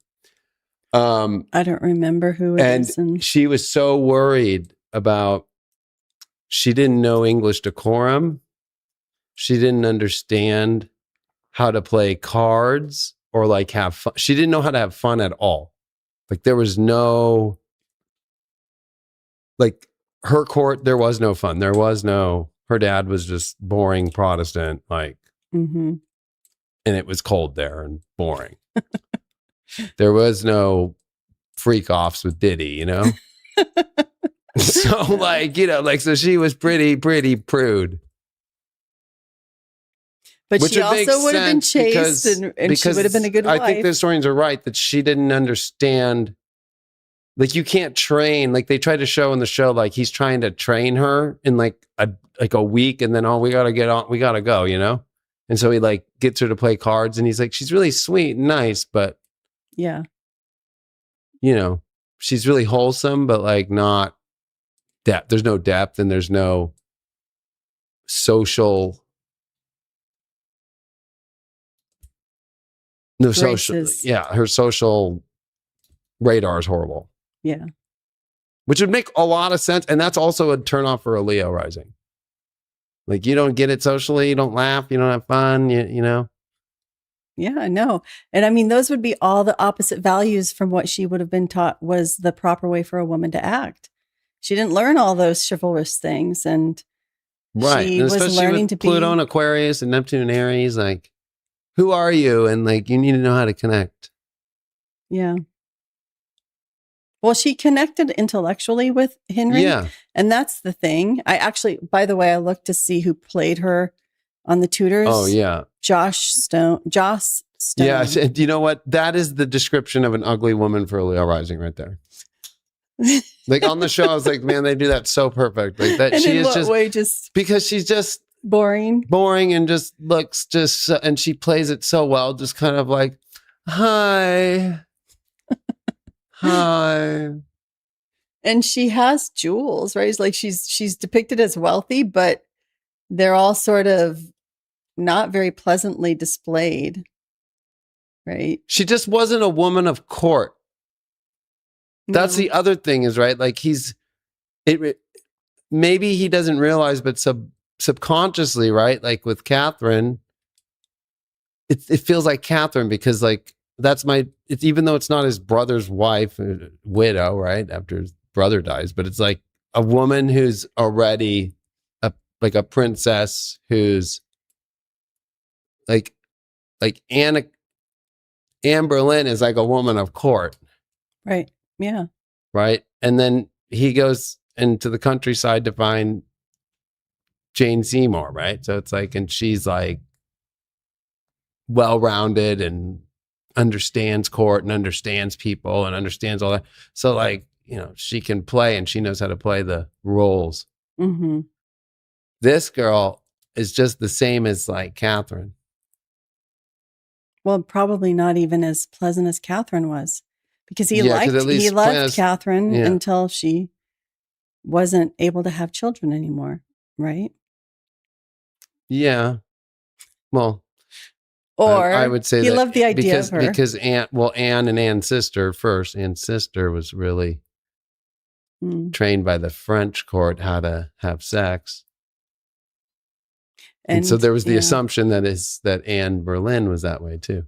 I don't remember who it is. And she was so worried about, she didn't know English decorum. She didn't understand how to play cards or like have fun. She didn't know how to have fun at all. Like there was no, like her court, there was no fun. There was no, her dad was just boring Protestant, like, mm-hmm. and it was cold there and boring. There was no freak offs with Diddy, you know? So like, you know, like, so she was pretty prude. But she also would have been chaste and she would have been a good wife. I think the historians are right that she didn't understand. Like you can't train, like they tried to show in the show, like he's trying to train her in like a week and then, oh, we got to go, you know? And so he like gets her to play cards and he's like, she's really sweet and nice, but yeah, you know, she's really wholesome, but like not depth. There's no depth and there's no social. No social. Yeah, her social radar is horrible. Yeah. Which would make a lot of sense. And that's also a turnoff for a Leo rising. Like you don't get it socially, you don't laugh, you don't have fun, you know? Yeah, I know. And I mean, those would be all the opposite values from what she would have been taught was the proper way for a woman to act. She didn't learn all those chivalrous things. And right. she and was learning to be Pluto and Aquarius and Neptune and Aries, like, who are you? And like, you need to know how to connect. Yeah. Well, she connected intellectually with Henry. Yeah. And that's the thing. I actually, by the way, I looked to see who played her on the tutors. Oh, yeah. Joss Stone. Yeah. You know what? That is the description of an ugly woman for a Leo rising right there. Like on the show, I was like, man, they do that so perfect. Like that. And she in is what just way? Just because she's just boring and just looks just, and she plays it so well. Just kind of like, hi. And she has jewels, right? It's like she's depicted as wealthy, but they're all sort of not very pleasantly displayed, right? She just wasn't a woman of court. That's the other thing is, right? Like maybe he doesn't realize, but subconsciously, right? Like with Catherine, it feels like Catherine because like, it's even though it's not his brother's wife, widow, right? After his brother dies, but it's like a woman who's already like a princess who's like Anne Boleyn is like a woman of court. Right. Yeah. Right. And then he goes into the countryside to find Jane Seymour, right? So it's like, and she's like well-rounded and understands court and understands people and understands all that. So like, you know, she can play and she knows how to play the roles. Mm-hmm. This girl is just the same as like Catherine. Well, probably not even as pleasant as Catherine was because he loved Catherine until she wasn't able to have children anymore. Right. Yeah. Well, or I would say he loved the idea of her because Anne and Anne's sister first. Anne's sister was really trained by the French court how to have sex, and so there was the assumption that Anne Boleyn was that way too.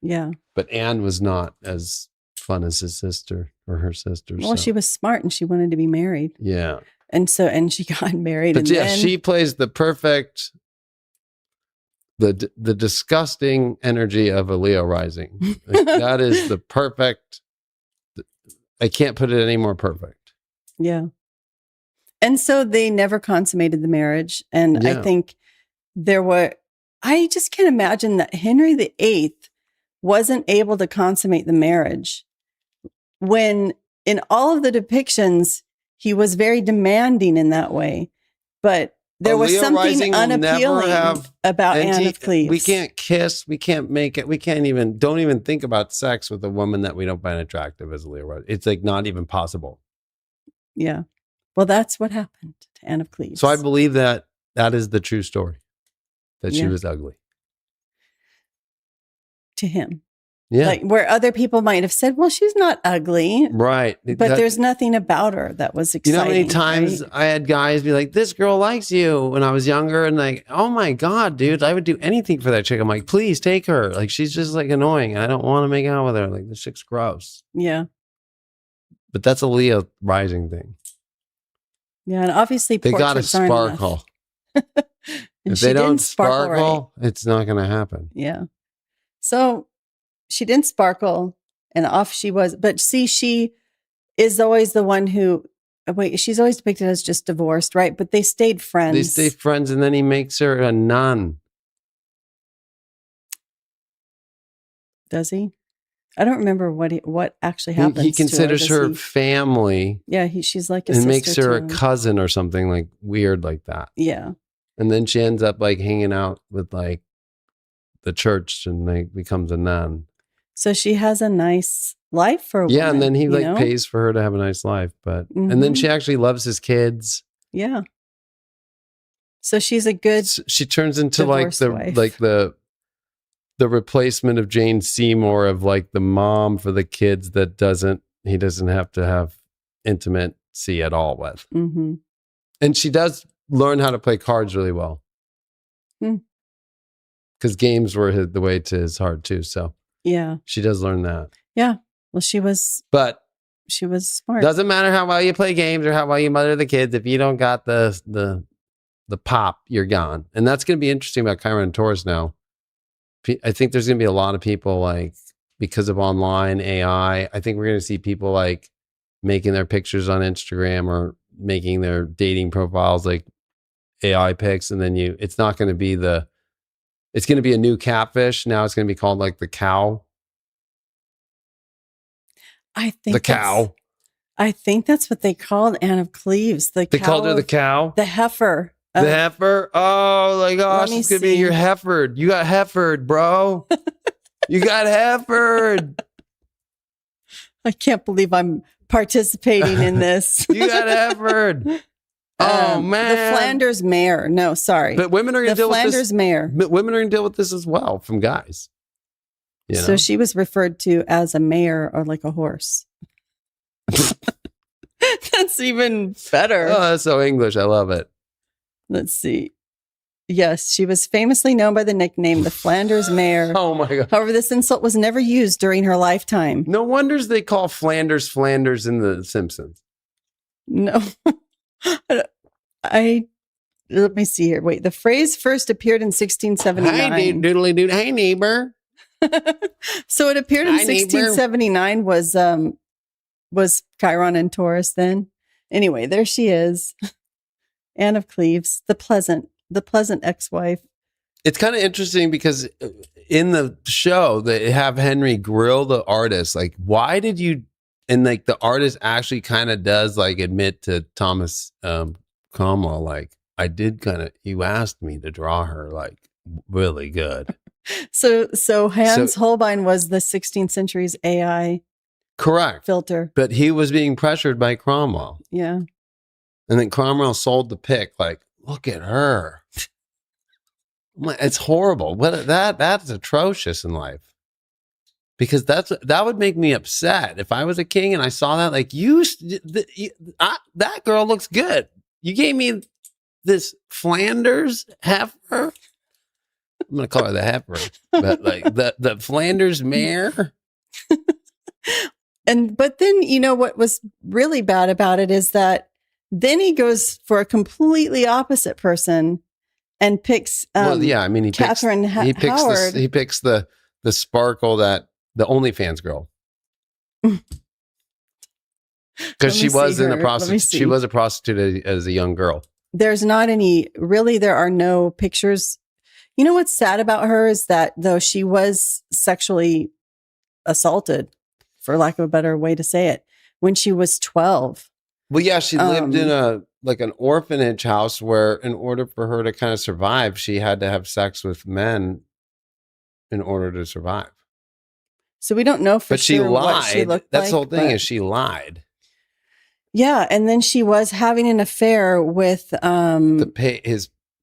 Yeah, but Anne was not as fun as his sister or her sister. Well, she was smart and she wanted to be married. Yeah, and she got married. But she plays the perfect. The disgusting energy of a Leo rising. Like, that is the perfect. I can't put it any more perfect. Yeah. And so they never consummated the marriage. And I think I just can't imagine that Henry VIII wasn't able to consummate the marriage when in all of the depictions, he was very demanding in that way. But there was something unappealing about Anne of Cleves. We can't kiss. We can't make it. We can't even, don't even think about sex with a woman that we don't find attractive as a Leo rising. It's like not even possible. Yeah. Well, that's what happened to Anne of Cleves. So I believe that is the true story, that she was ugly. To him. Yeah. Like where other people might have said, well, she's not ugly. Right. But there's nothing about her that was exciting. You know how many times I had guys be like, this girl likes you when I was younger. And like, oh my God, dude, I would do anything for that chick. I'm like, please take her. Like, she's just like annoying. I don't want to make out with her. Like, this chick's gross. Yeah. But that's a Leo rising thing. Yeah. And obviously they got to sparkle. If they don't sparkle, it's not going to happen. Yeah. So she didn't sparkle and off she was. But see, she is always the one who, she's always depicted as just divorced, right? But they stayed friends. They stayed friends and then he makes her a nun. Does he? I don't remember what actually happens. He considers her family. Yeah, she's like a and sister makes her to a cousin or something like weird like that. Yeah. And then she ends up like hanging out with like the church and like becomes a nun. So she has a nice life for a woman. Yeah, and then he like pays for her to have a nice life, but and then she actually loves his kids. Yeah. So she's a good. She turns into like the replacement of Jane Seymour of like the mom for the kids that he doesn't have to have intimacy at all with. Mm-hmm. And she does learn how to play cards really well. Because games were the way to his heart too. So yeah, she does learn that. Yeah. Well, she was smart. Doesn't matter how well you play games or how well you mother the kids. If you don't got the pop, you're gone. And that's going to be interesting about Chiron and Taurus now. I think there's going to be a lot of people like, because of online AI, I think we're going to see people like making their pictures on Instagram or making their dating profiles like AI pics. And then it's not going to be it's going to be a new catfish. Now it's going to be called like the cow. I think the cow. I think that's what they called Anne of Cleves. They called her the cow? The heifer. The heifer? Oh my gosh, it's going to be your heifered. You got heifered, bro. You got heifered. I can't believe I'm participating in this. You got heifered. Oh, man. The Flanders mare. No, sorry. But women are going to deal with this. The Flanders mare. But women are going to deal with this as well from guys. You know? So she was referred to as a mare or like a horse. That's even better. Oh, that's so English. I love it. Let's see. Yes, she was famously known by the nickname the Flanders mare. Oh my God. However, this insult was never used during her lifetime. No wonders they call Flanders in The Simpsons. No. Let me see here. Wait, the phrase first appeared in 1679. Hi, doodly dood. Hey, neighbor. So it appeared in 1679 was Chiron and Taurus then. Anyway, there she is. Anne of Cleves, the pleasant ex-wife. It's kind of interesting because in the show they have Henry grill the artist. Like, why did you? And like the artist actually kind of does like admit to Thomas Cromwell, like, I did kind of. You asked me to draw her like really good. So Hans Holbein was the 16th century's AI. Correct. Filter. But he was being pressured by Cromwell. Yeah. And then Cromwell sold the pic, like, look at her. It's horrible. That's atrocious in life. Because that would make me upset. If I was a king and I saw that, like, that girl looks good. You gave me this Flanders heifer. I'm going to call her the heifer. But like the Flanders mare. But then, you know, what was really bad about it is that then he goes for a completely opposite person and picks Catherine Howard. He picks the sparkle, that the OnlyFans girl. Because she was in a Let me prostitute. see. She was a prostitute as a young girl. There's not any, really, there are no pictures. You know what's sad about her is that though she was sexually assaulted, for lack of a better way to say it, when she was 12. Well, yeah, she lived in an orphanage house where in order for her to kind of survive, she had to have sex with men in order to survive. So we don't know for but she sure lied. what she looked That's like. the whole thing but- is she lied. Yeah, and then she was having an affair with with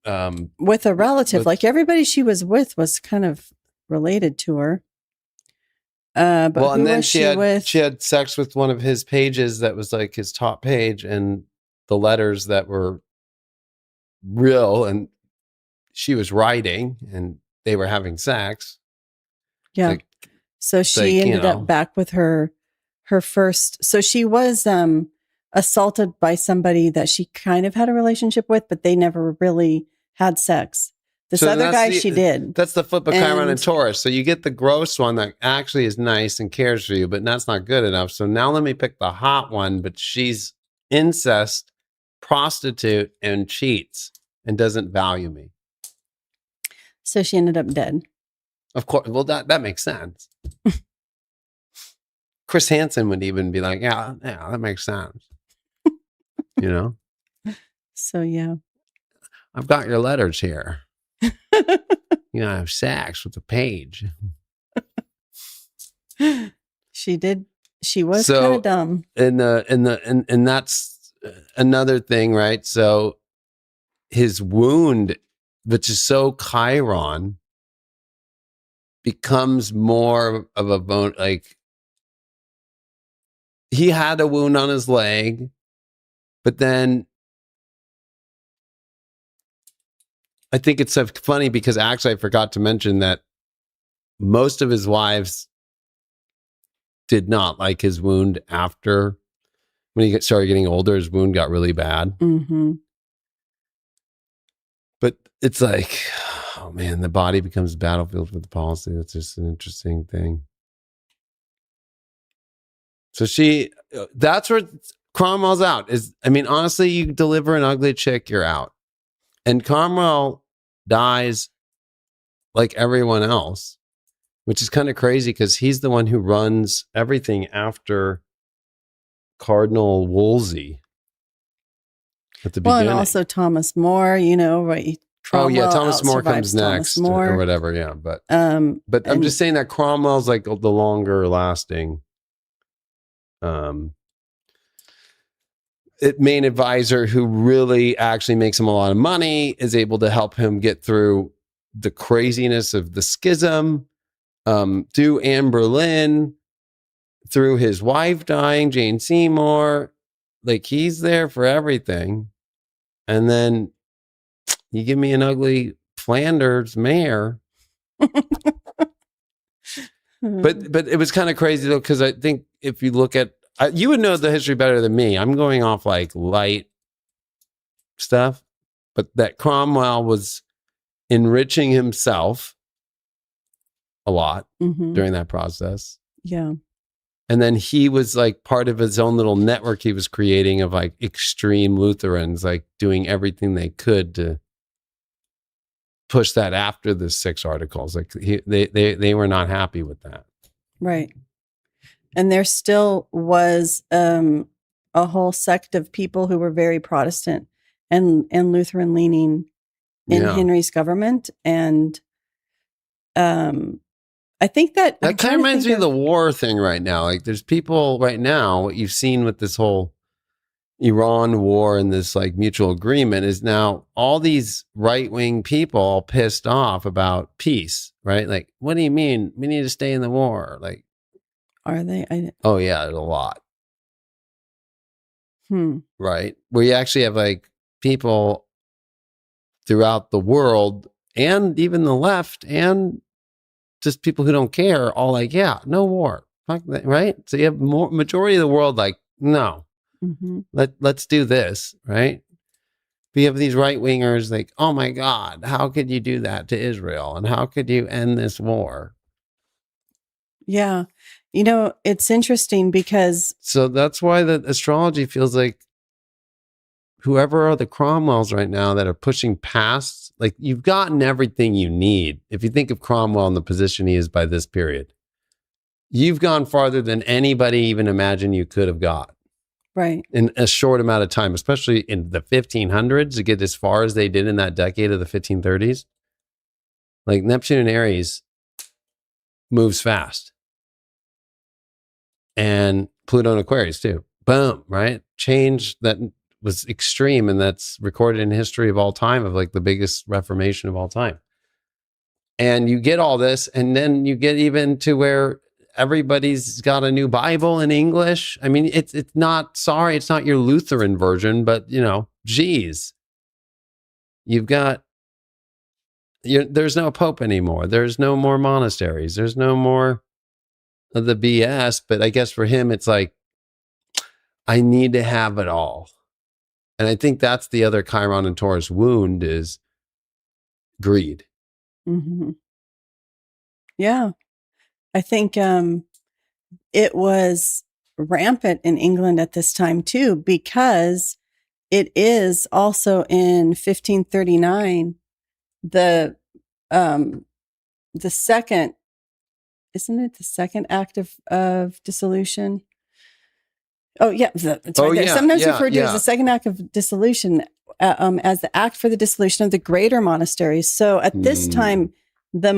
a relative. Like everybody she was with was kind of related to her. But well, who and then was she had sex with one of his pages that was like his top page, and the letters that were real, and she was writing, and they were having sex. Yeah. Like, so she ended up back with her first. So she was assaulted by somebody that she kind of had a relationship with, but they never really had sex. This other guy she did. That's the flip of Chiron and Taurus. So you get the gross one that actually is nice and cares for you, but that's not good enough. So now let me pick the hot one, but she's incest, prostitute, and cheats and doesn't value me. So she ended up dead. Of course. Well, that makes sense. Chris Hansen would even be like, yeah, that makes sense. You know? So, yeah. I've got your letters here. You know, I have sex with a page. She did. She was kind of dumb. And that's another thing, right? So his wound, which is so Chiron, becomes more of a bone. Like he had a wound on his leg, but then I think it's so funny because actually I forgot to mention that most of his wives did not like his wound after when he started getting older. His wound got really bad. Mm-hmm. But it's like, oh man, the body becomes a battlefield for the policy. That's just an interesting thing. So that's where Cromwell's out. Honestly, you deliver an ugly chick, you're out. And Cromwell dies like everyone else, which is kind of crazy because he's the one who runs everything after Cardinal Wolsey at the beginning. Well, and also Thomas More, right? Cromwell Thomas More comes next or whatever. Yeah, but I'm just saying that Cromwell's like the longer lasting main advisor who really actually makes him a lot of money, is able to help him get through the craziness of the schism, through Anne Boleyn, through his wife dying, Jane Seymour. Like he's there for everything. And then you give me an ugly Flanders mare. But it was kind of crazy though, because I think if you look at, you would know the history better than me. I'm going off like light stuff, but that Cromwell was enriching himself a lot during that process. Yeah. And then he was like part of his own little network he was creating of like extreme Lutherans, like doing everything they could to push that after the 6 articles. Like they were not happy with that. Right. And there still was a whole sect of people who were very Protestant and Lutheran leaning in Henry's government. And I think that kind of reminds me of the war thing right now. Like there's people right now, what you've seen with this whole Iran war and this like mutual agreement is now all these right-wing people all pissed off about peace, right? Like, what do you mean? We need to stay in the war. Like, are they? Oh yeah, there's a lot. Right? Where you actually have like people throughout the world and even the left and just people who don't care, all like, yeah, no war. Fuck that, right? So you have majority of the world like, no, let's do this, right? But you have these right wingers like, oh my God, how could you do that to Israel? And how could you end this war? Yeah. It's interesting because... So that's why the astrology feels like whoever are the Cromwells right now that are pushing past, like you've gotten everything you need. If you think of Cromwell and the position he is by this period, you've gone farther than anybody even imagined you could have got. Right. In a short amount of time, especially in the 1500s, to get as far as they did in that decade of the 1530s. Like Neptune and Aries moves fast. And Pluto and Aquarius too. Boom, right? Change that was extreme, and that's recorded in history of all time, of like the biggest reformation of all time. And you get all this, and then you get even to where everybody's got a new Bible in English. I mean, it's not your Lutheran version, but geez, you've got, there's no Pope anymore. There's no more monasteries. There's no more of the BS. But I guess for him, it's like, I need to have it all. And I think that's the other Chiron and Taurus wound, is greed. Mm-hmm. Yeah. I think it was rampant in England at this time too, because it is also in 1539, the second, isn't it the second act of dissolution? Oh yeah, it's right there. Yeah, Sometimes referred to as the second act of dissolution, as the act for the dissolution of the greater monasteries. So at this time, the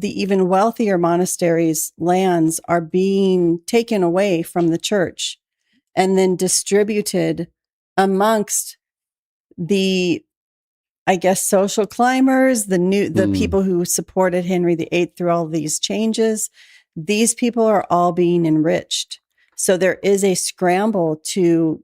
even wealthier monasteries' lands are being taken away from the church and then distributed amongst the, I guess, social climbers, the people who supported Henry VIII through all these changes. These people are all being enriched. So there is a scramble to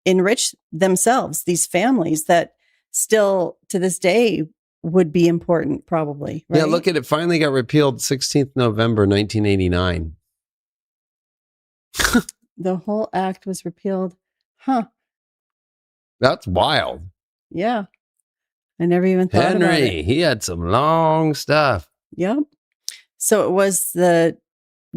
enrich themselves, these families that still to this day would be important, probably. Right? Yeah, look at it. Finally got repealed 16th November, 1989. The whole act was repealed. Huh. That's wild. Yeah. I never even thought about it. Henry, he had some long stuff. Yep. So it was the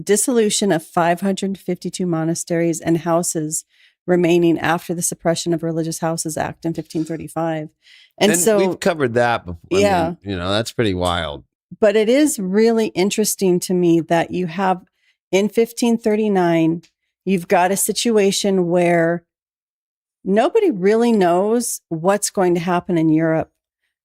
dissolution of 552 monasteries and houses remaining after the Suppression of Religious Houses Act in 1535. And so we've covered that before. Yeah. I mean, that's pretty wild. But it is really interesting to me that you have in 1539, you've got a situation where nobody really knows what's going to happen in Europe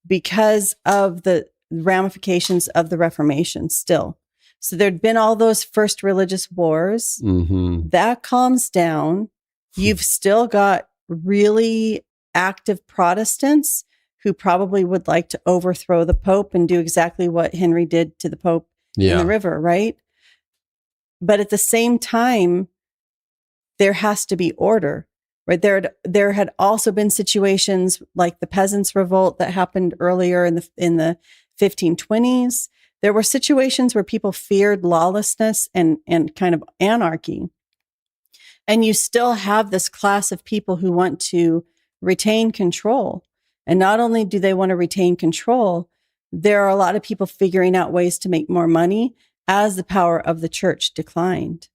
because of the ramifications of the Reformation still. So there'd been all those first religious wars. Mm-hmm. That calms down. You've still got really active Protestants who probably would like to overthrow the Pope and do exactly what Henry did to the Pope in the river, right? But at the same time, there has to be order, right? There had also been situations like the Peasants' Revolt that happened earlier in the 1520s. There were situations where people feared lawlessness and kind of anarchy. And you still have this class of people who want to retain control. And not only do they want to retain control, there are a lot of people figuring out ways to make more money as the power of the church declined.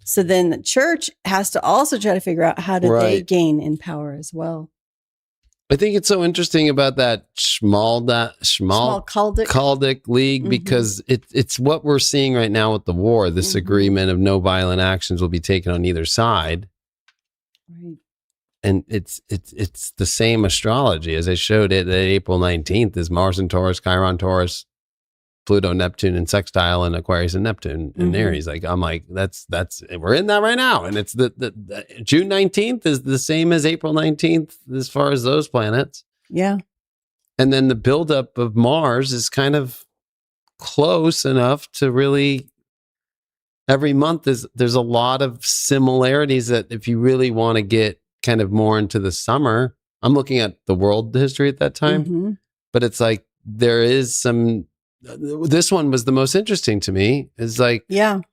So then the church has to also try to figure out how do they gain in power as well. I think it's so interesting about that Schmalkaldic League, because it's what we're seeing right now with the war, this agreement of no violent actions will be taken on either side. Right. And it's the same astrology as I showed it at April 19th is Mars and Taurus, Chiron, Taurus, Pluto, Neptune, and sextile, and Aquarius and Neptune and Aries. I'm like, that's we're in that right now. And it's the June 19th is the same as April 19th as far as those planets. Yeah. And then the buildup of Mars is kind of close enough to really every month there's a lot of similarities that if you really want to get kind of more into the summer, I'm looking at the world history at that time, but it's like there is some. This one was the most interesting to me. Is like, the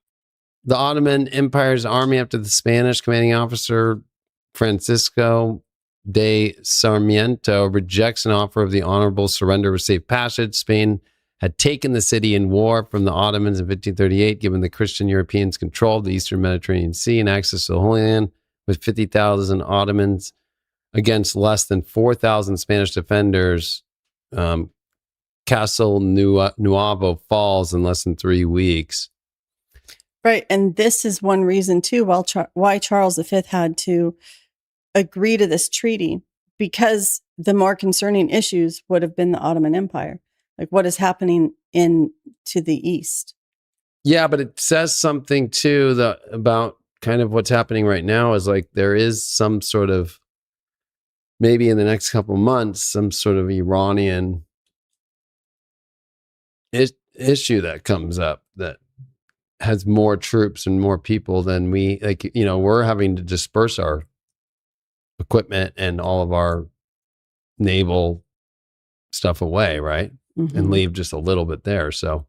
Ottoman Empire's army after the Spanish commanding officer Francisco de Sarmiento rejects an offer of the honorable surrender with safe passage. Spain had taken the city in war from the Ottomans in 1538, given the Christian Europeans control of the Eastern Mediterranean Sea and access to the Holy Land, with 50,000 Ottomans against less than 4,000 Spanish defenders. Castle Nuovo falls in less than 3 weeks. Right. And this is one reason, too, why Charles V had to agree to this treaty, because the more concerning issues would have been the Ottoman Empire, like what is happening to the east. Yeah, but it says something, too, about kind of what's happening right now is like there is some sort of, maybe in the next couple months, some sort of Iranian issue that comes up that has more troops and more people than we, like, you know, we're having to disperse our equipment and all of our naval stuff away, right? Mm-hmm. And leave just a little bit there. So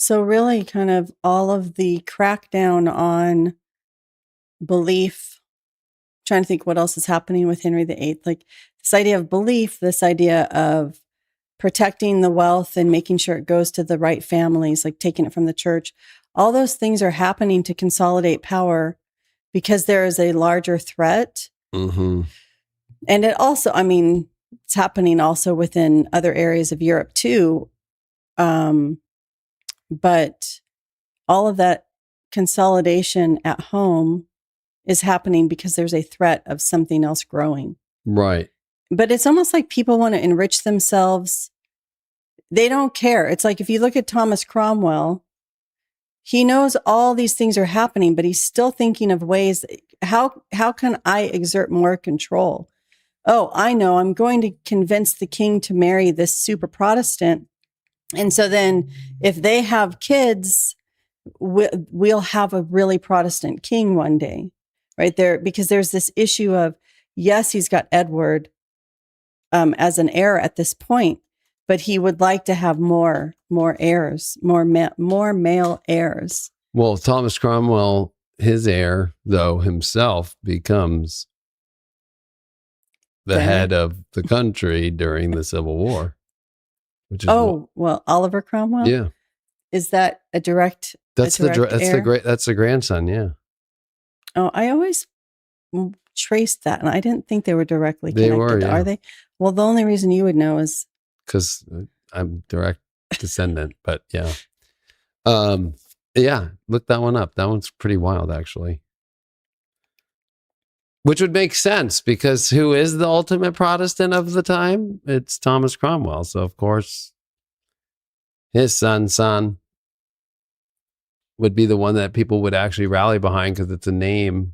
really kind of all of the crackdown on belief, trying to think what else is happening with Henry VIII, like this idea of belief, this idea of protecting the wealth and making sure it goes to the right families, like taking it from the church. All those things are happening to consolidate power because there is a larger threat. Mm-hmm. And it also, I mean, it's happening also within other areas of Europe too. But all of that consolidation at home is happening because there's a threat of something else growing. Right. But it's almost like people want to enrich themselves. They don't care. It's like if you look at Thomas Cromwell, he knows all these things are happening, but he's still thinking of ways, how can I exert more control? Oh, I know, I'm going to convince the king to marry this super Protestant. And so then if they have kids, we'll have a really Protestant king one day, right there, because there's this issue of, yes, he's got Edward as an heir at this point, but he would like to have more heirs, more male heirs. Well, Thomas Cromwell, his heir, though, himself becomes the head of the country during the Civil War. Which is Oliver Cromwell? Yeah. Is that a direct That's the grandson, yeah. Oh, I always traced that, and I didn't think they were directly connected. They were, yeah. Are they? Well, the only reason you would know is because I'm direct descendant, but yeah. Yeah, look that one up. That one's pretty wild, actually. Which would make sense, because who is the ultimate Protestant of the time? It's Thomas Cromwell. So, of course, his son would be the one that people would actually rally behind, because it's a name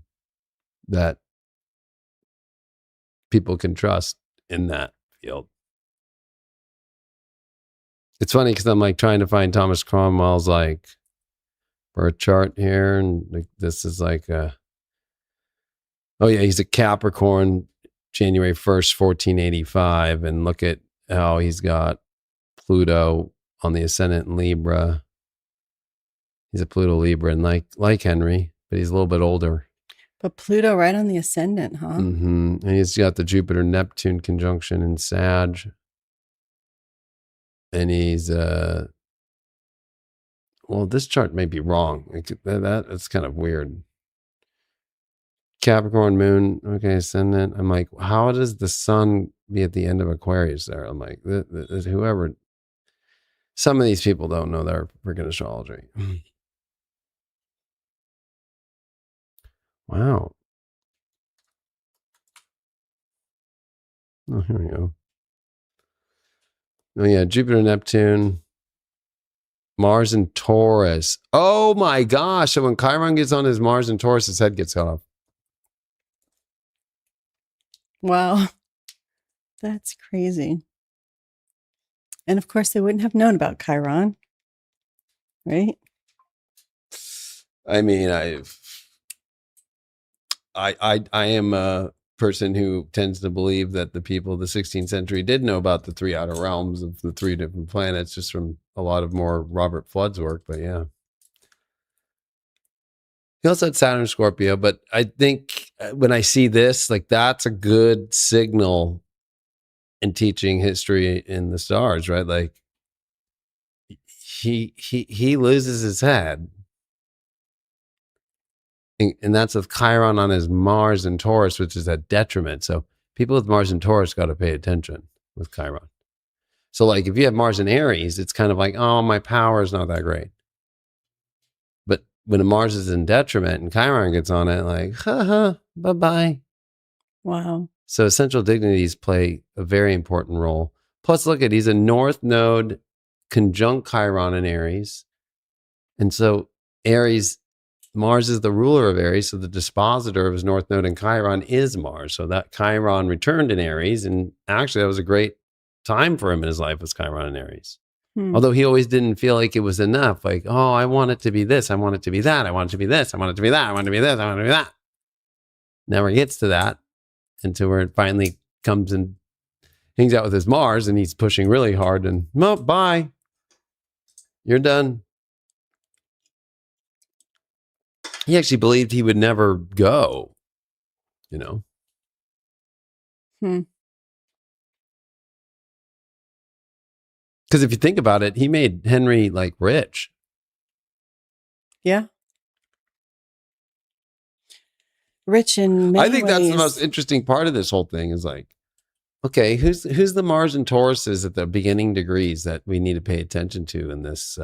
that people can trust in that field. It's funny because I'm like trying to find Thomas Cromwell's like birth chart here, and like this is like he's a Capricorn, January 1st, 1485, and look at how he's got Pluto on the ascendant in Libra. He's a Pluto Libra, and like Henry, but he's a little bit older. But Pluto right on the ascendant, huh? Mm-hmm. And he's got the Jupiter-Neptune conjunction in Sag. And he's, this chart may be wrong. That's kind of weird. Capricorn moon, okay, ascendant. I'm like, how does the sun be at the end of Aquarius there? I'm like, whoever, some of these people don't know their freaking astrology. Wow. Oh, here we go. Oh, yeah, Jupiter, Neptune, Mars, and Taurus. Oh, my gosh. So when Chiron gets on his Mars and Taurus, his head gets cut off. Wow. That's crazy. And of course, they wouldn't have known about Chiron, right? I mean, I am a person who tends to believe that the people of the 16th century did know about the three outer realms of the three different planets, just from a lot of more Robert Flood's work. But yeah, he also had Saturn, Scorpio. But I think when I see this, like, that's a good signal and teaching history in the stars, right? Like he loses his head. And that's with Chiron on his Mars and Taurus, which is a detriment. So people with Mars and Taurus got to pay attention with Chiron. So like if you have Mars and Aries, it's kind of like, oh, my power is not that great. But when Mars is in detriment and Chiron gets on it, like, bye-bye. Wow. So essential dignities play a very important role. Plus, look at, he's a North Node conjunct Chiron in Aries. And so Aries, Mars is the ruler of Aries. So the dispositor of his North Node in Chiron is Mars. So that Chiron returned in Aries. And actually, that was a great time for him in his life, was Chiron in Aries. Although he always didn't feel like it was enough. Like, oh, I want it to be this. I want it to be that. I want it to be this. I want it to be that. I want it to be this. I want it to be that. Never gets to that until where it finally comes and hangs out with his Mars and he's pushing really hard and, no, bye. You're done. He actually believed he would never go, you know? Because if you think about it, he made Henry like rich. Yeah. Rich in many I think that's ways. the most interesting part of this whole thing is like, okay, who's the Mars and Tauruses at the beginning degrees that we need to pay attention to in this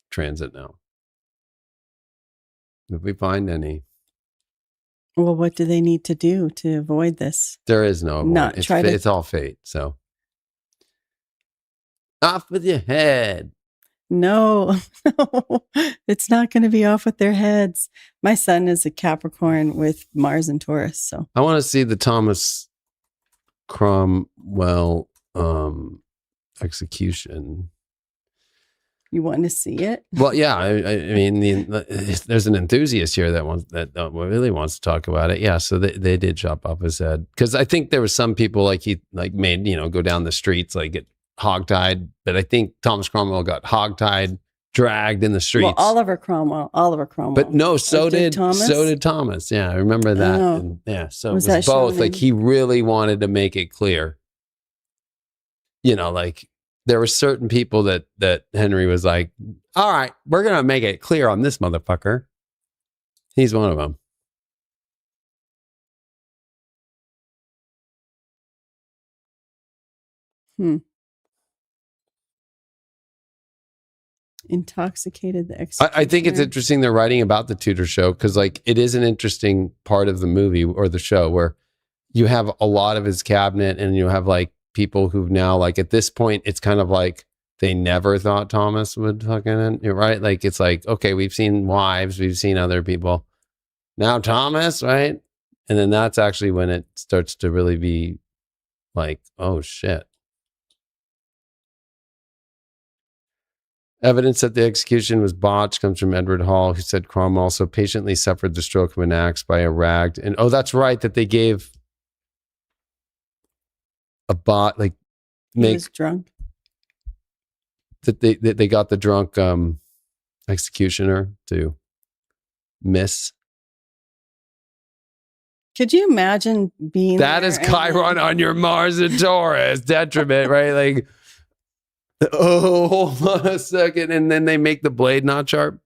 transit now? If we find any. Well, what do they need to do to avoid this? There is no avoid. It's all fate. So off with your head. No, it's not going to be off with their heads. My son is a Capricorn with Mars and Taurus. So I want to see the Thomas Cromwell execution. You want to see it? Well, yeah. I mean, there's an enthusiast here that really wants to talk about it. Yeah, so they did chop off his head because I think there was some people like he like made go down the streets like get hogtied, but I think Thomas Cromwell got hogtied, dragged in the streets. Well, Oliver Cromwell. But no, so did Thomas. Yeah, I remember that. Oh. And yeah, so Was it was that both. shown Like he really wanted to make it clear. Like there were certain people that Henry was like, all right, we're going to make it clear on this motherfucker. He's one of them. Intoxicated the executioner. I think it's interesting they're writing about the Tudor show because like it is an interesting part of the movie or the show where you have a lot of his cabinet and you have like people who've now like at this point it's kind of like they never thought Thomas would fucking right. Like it's like, okay, we've seen wives, we've seen other people. Now Thomas, right? And then that's actually when it starts to really be like, oh shit. Evidence that the execution was botched comes from Edward Hall, who said Cromwell so patiently suffered the stroke of an axe by a rag. And oh, that's right, that they gave a bot like he was drunk. That they got the drunk executioner to miss. Could you imagine being that is Chiron on your Mars and Taurus detriment, right? Like, oh, hold on a second, and then they make the blade not sharp.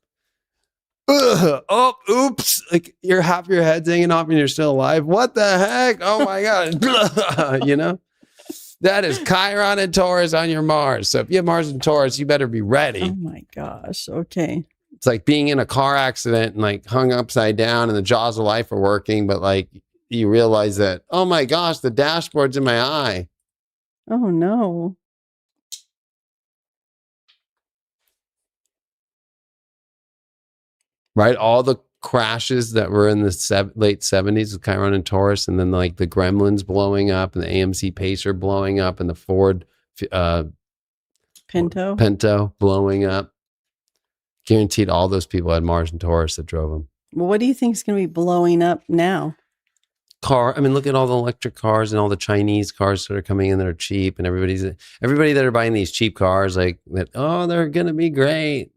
Oh, oops! Like half your head's hanging off, and you're still alive. What the heck? Oh my god! That is Chiron and Taurus on your Mars. So if you have Mars and Taurus, you better be ready. Oh my gosh! Okay. It's like being in a car accident and like hung upside down, and the jaws of life are working, but like you realize that, oh my gosh, the dashboard's in my eye. Oh no. Right? All the crashes that were in the late 70s with Chiron and Taurus, and then like the Gremlins blowing up and the AMC Pacer blowing up and the Ford Pinto blowing up. Guaranteed all those people had Mars and Taurus that drove them. Well, what do you think is going to be blowing up now? Look at all the electric cars and all the Chinese cars that are coming in that are cheap, and everybody that are buying these cheap cars like that. Oh, they're going to be great.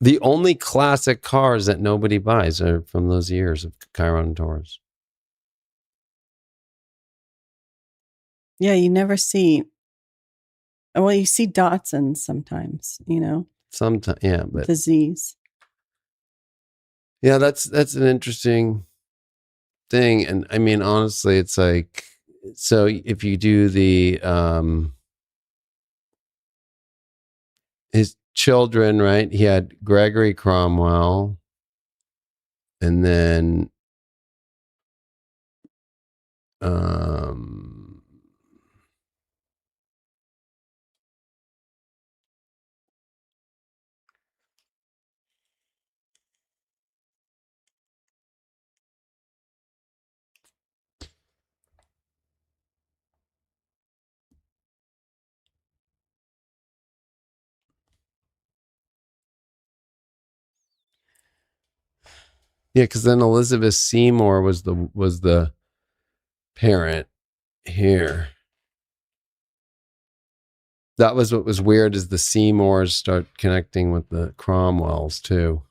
The only classic cars that nobody buys are from those years of Chiron and Taurus. Yeah, you never see. Well, you see Datsuns sometimes, Sometimes, yeah, but the Z's. Yeah, that's an interesting thing. And I mean, honestly, it's like, so if you do the his children, right? He had Gregory Cromwell, and then yeah, because then Elizabeth Seymour was the parent here. That was what was weird, is the Seymours start connecting with the Cromwells too.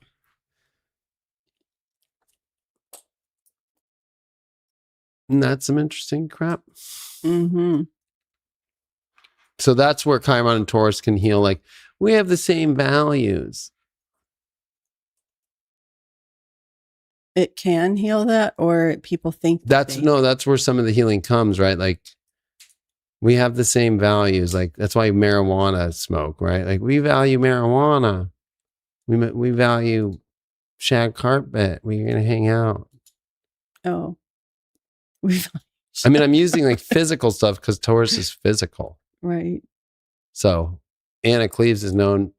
And that's some interesting crap. Mm-hmm. So that's where Chiron and Taurus can heal. Like, we have the same values. It can heal that, or people think that's where some of the healing comes, right? Like, we have the same values. Like, that's why marijuana smoke, right? Like, we value marijuana. We value shag carpet. We're going to hang out. Oh. I mean, I'm using like physical stuff because Taurus is physical. Right. So Anna Cleves is known.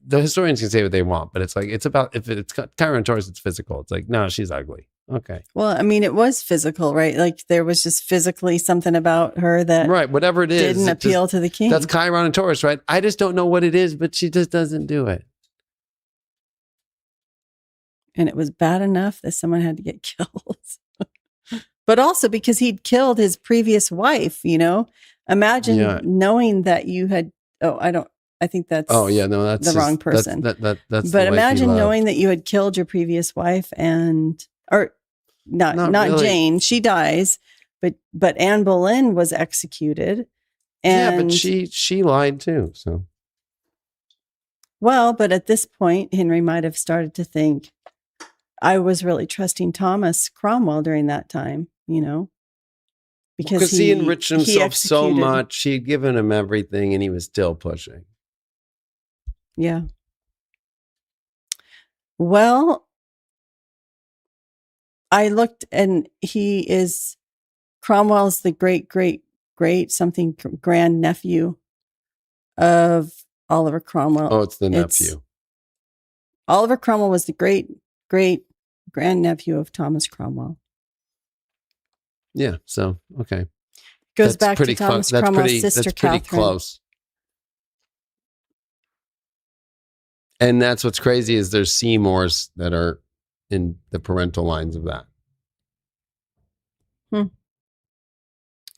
The historians can say what they want, but it's like, it's about, if it's Chiron and Taurus, it's physical. It's like, no, she's ugly. Okay. Well, I mean, it was physical, right? Like, there was just physically something about her that, right, whatever it is, didn't appeal to the king. That's Chiron and Taurus, right? I just don't know what it is, but she just doesn't do it. And it was bad enough that someone had to get killed. But also because he'd killed his previous wife, Imagine knowing that you had, I think that's that's the wrong person. That's but imagine knowing that you had killed your previous wife or not really. Jane, she dies, but Anne Boleyn was executed. And but she lied too. So, well, but at this point, Henry might have started to think, I was really trusting Thomas Cromwell during that time, because he enriched himself so much. He had given him everything and he was still pushing. Yeah. Well, I looked, and Cromwell's the great something grandnephew of Oliver Cromwell. Oh, it's the nephew. Oliver Cromwell was the great grandnephew of Thomas Cromwell. Yeah. So, okay. Goes back to Thomas Cromwell's sister, Catherine. Pretty close. And that's what's crazy, is there's Seymours that are in the parental lines of that.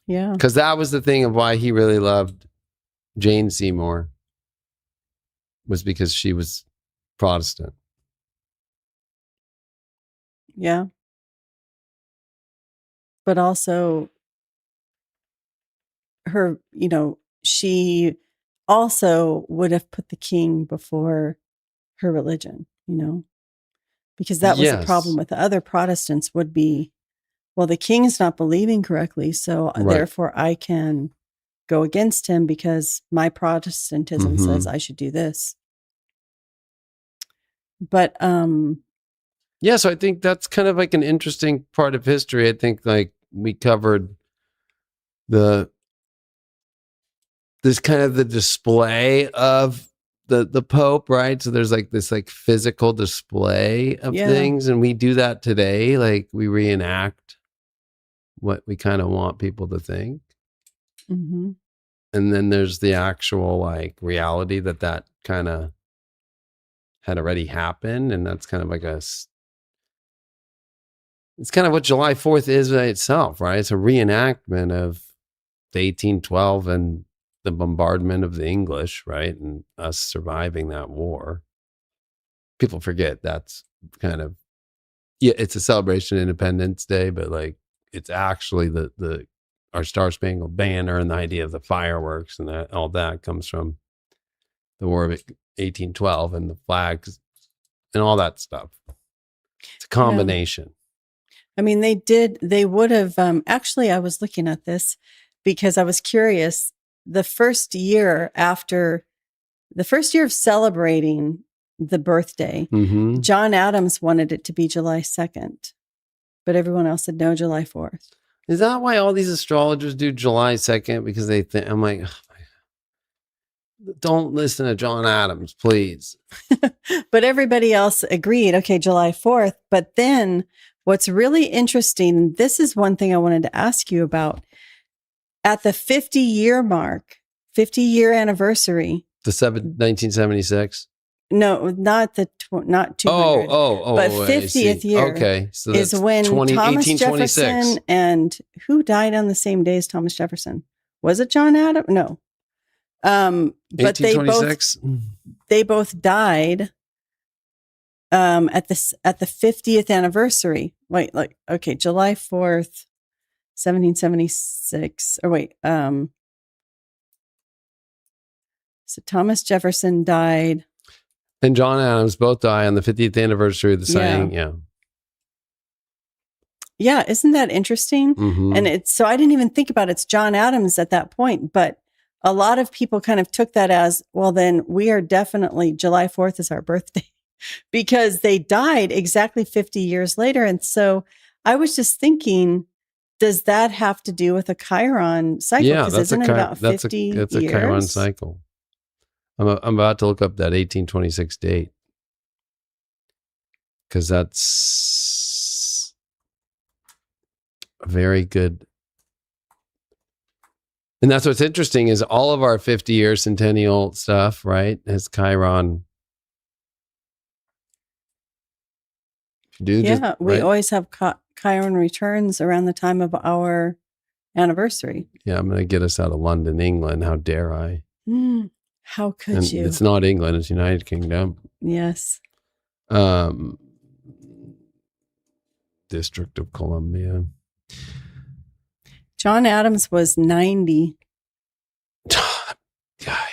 Yeah. Because that was the thing of why he really loved Jane Seymour, was because she was Protestant. Yeah. But also her, she also would have put the king before her religion, because that was the problem with the other Protestants would be, well, the king's not believing correctly, so therefore I can go against him because my Protestantism says I should do this. But yeah, so I think that's kind of like an interesting part of history. I think like we covered this kind of the display of the Pope, right? So there's like this like physical display of things, and we do that today. Like, we reenact what we kind of want people to think. Mm-hmm. And then there's the actual like reality that kind of had already happened. And that's kind of like it's kind of what July 4th is by itself, right? It's a reenactment of the 1812 and the bombardment of the English, right? And us surviving that war. people forget that's kind of, yeah, it's a celebration of Independence Day, but like it's actually our Star Spangled Banner, and the idea of the fireworks and that all that comes from the War of 1812 and the flags and all that stuff. It's a combination. I mean, they would have, actually, I was looking at this because I was curious. The first year of celebrating the birthday, Mm-hmm. John Adams wanted it to be July 2nd, but everyone else said no, July 4th. Is that why all these astrologers do July 2nd? Because they think, I'm like, don't listen to John Adams, please. But everybody else agreed, okay, July 4th. But then what's really interesting, this is one thing I wanted to ask you about. At the 50-year mark, 50-year anniversary. 1976? No, not 200. But 50th year. Okay. So that's is when Thomas Jefferson, and who died on the same day as Thomas Jefferson? Was it John Adams? No. But they both died at the 50th anniversary. Wait, like, okay, July 4th, 1776. Or wait, so Thomas Jefferson died. And John Adams both die on the 50th anniversary of the signing. Yeah. Yeah, isn't that interesting? Mm-hmm. And so I didn't even think about it's John Adams at that point, but a lot of people kind of took that as, well, then we are definitely, July 4th is our birthday because they died exactly 50 years later. And so I was just thinking, does that have to do with a Chiron cycle? Yeah, because isn't it about 50 years? That's a Chiron cycle. I'm about to look up that 1826 date because that's a very good. And that's what's interesting is all of our 50-year centennial stuff, right, has Chiron. We always have Chiron returns around the time of our anniversary. Yeah, I'm going to get us out of London, England. How dare I? How could you? It's not England, it's United Kingdom. Yes. District of Columbia. John Adams was 90. Guy.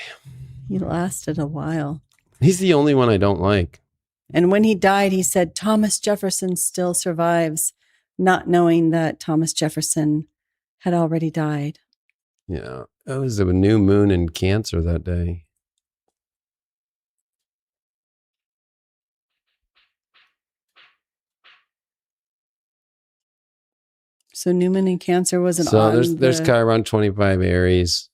He lasted a while. He's the only one I don't like. And when he died, he said, Thomas Jefferson still survives, not knowing that Thomas Jefferson had already died. Yeah. It was a new moon in Cancer that day. So Newman in Cancer wasn't so on. There's Chiron 25 Aries,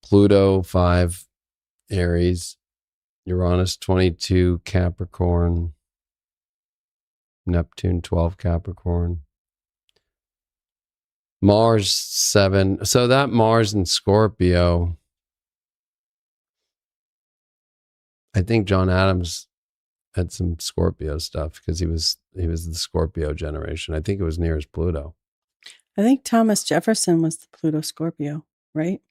Pluto 5 Aries, Uranus 22 Capricorn, Neptune 12 Capricorn, Mars 7. So that Mars in Scorpio, I think John Adams had some Scorpio stuff because he was the Scorpio generation. I think it was near his Pluto. I think Thomas Jefferson was the Pluto Scorpio, right?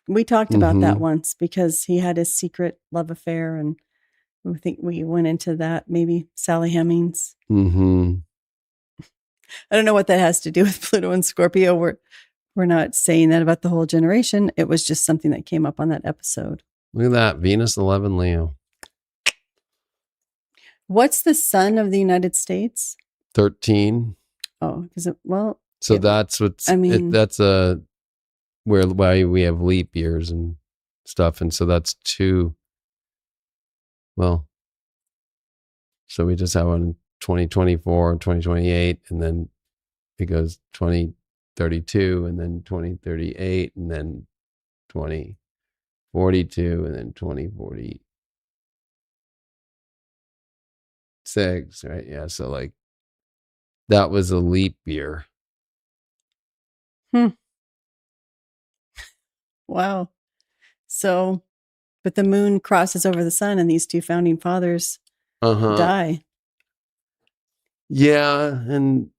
We talked about that once because he had his secret love affair, and I think we went into that. Maybe Sally Hemings. Mm-hmm. I don't know what that has to do with Pluto and Scorpio. We're not saying that about the whole generation. It was just something that came up on that episode. Look at that, Venus 11 Leo. What's the sun of the United States? 13. Oh, because that's what's. That's why we have leap years and stuff, and so that's 2. Well, so we just have one 2024 and 2028, and then it goes 2032, and then 2038, and then 2042, and then 2040. 6, right? Yeah. So like that was a leap year. Wow. So, but the moon crosses over the sun and these two founding fathers die. Yeah. And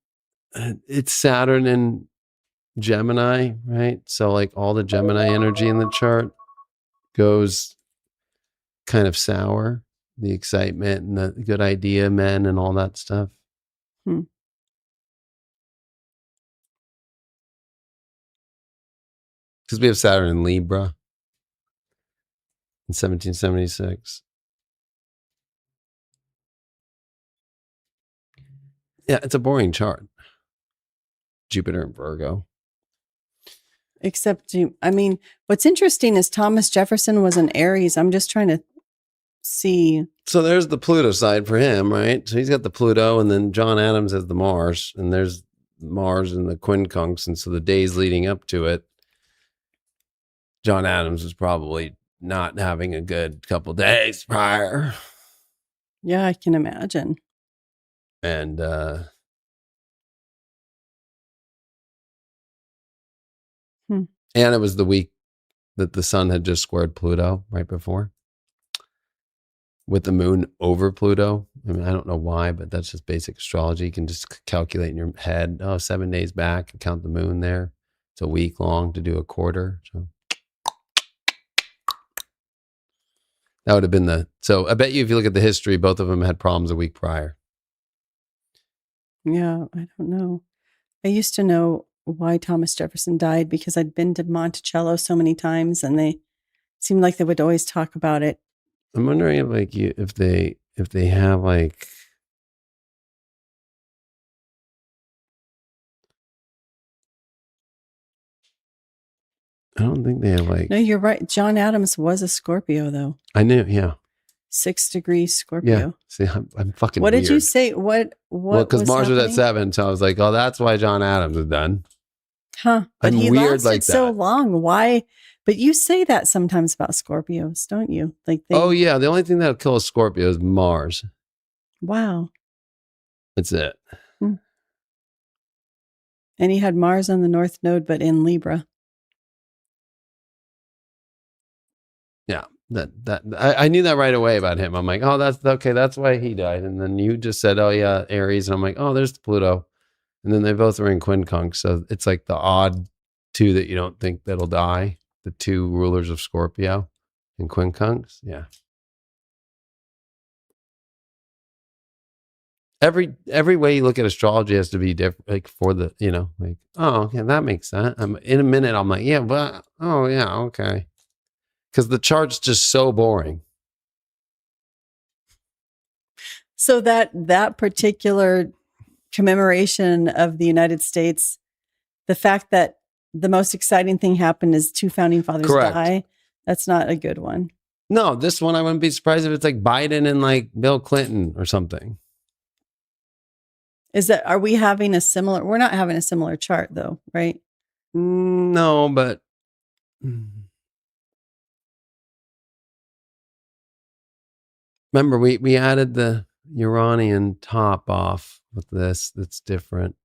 it's Saturn and Gemini, right? So like all the Gemini energy in the chart goes kind of sour, the excitement and the good idea men and all that stuff. Hmm. Because we have Saturn in Libra in 1776. Yeah, it's a boring chart. Jupiter in Virgo. Except, what's interesting is Thomas Jefferson was an Aries. I'm just trying to see. So there's the Pluto side for him, right? So he's got the Pluto, and then John Adams has the Mars, and there's Mars and the quincunx. And so the days leading up to it, John Adams was probably not having a good couple days prior. Yeah, I can imagine. And and it was the week that the sun had just squared Pluto right before, with the moon over Pluto. I mean, I don't know why, but that's just basic astrology. You can just calculate in your head, 7 days back and count the moon there. It's a week long to do a quarter. So that would have been so I bet you if you look at the history, both of them had problems a week prior. Yeah, I don't know. I used to know why Thomas Jefferson died because I'd been to Monticello so many times and they seemed like they would always talk about it. I'm wondering if they have like, I don't think they have like. No, you're right. John Adams was a Scorpio though. I knew, yeah. 6 degrees Scorpio. Yeah. See, I'm fucking What weird. did you say? What well, because Mars was at 7, so I was like, oh, that's why John Adams is done. Huh. But I'm he weird lasted like so that. long. Why? But you say that sometimes about Scorpios, don't you? Like Oh yeah, the only thing that'll kill a Scorpio is Mars. Wow. That's it. And he had Mars on the North Node, but in Libra. Yeah, I knew that right away about him. I'm like, oh, that's okay. That's why he died. And then you just said, oh yeah, Aries, and I'm like, oh, there's the Pluto. And then they both are in quincunx, so it's like the odd two that you don't think that'll die. The two rulers of Scorpio in quincunx. Yeah. Every way you look at astrology has to be different, like for the, like, oh, okay, that makes sense. In a minute, I'm like, yeah, but, oh yeah, okay. Because the chart's just so boring. So that particular commemoration of the United States, the fact that the most exciting thing happened is 2 founding fathers die, that's not a good one. No, this one I wouldn't be surprised if it's like Biden and like Bill Clinton or something. Are we having a similar, we're not having a similar chart though, right? No, but remember we added the Uranian top off with this. That's different.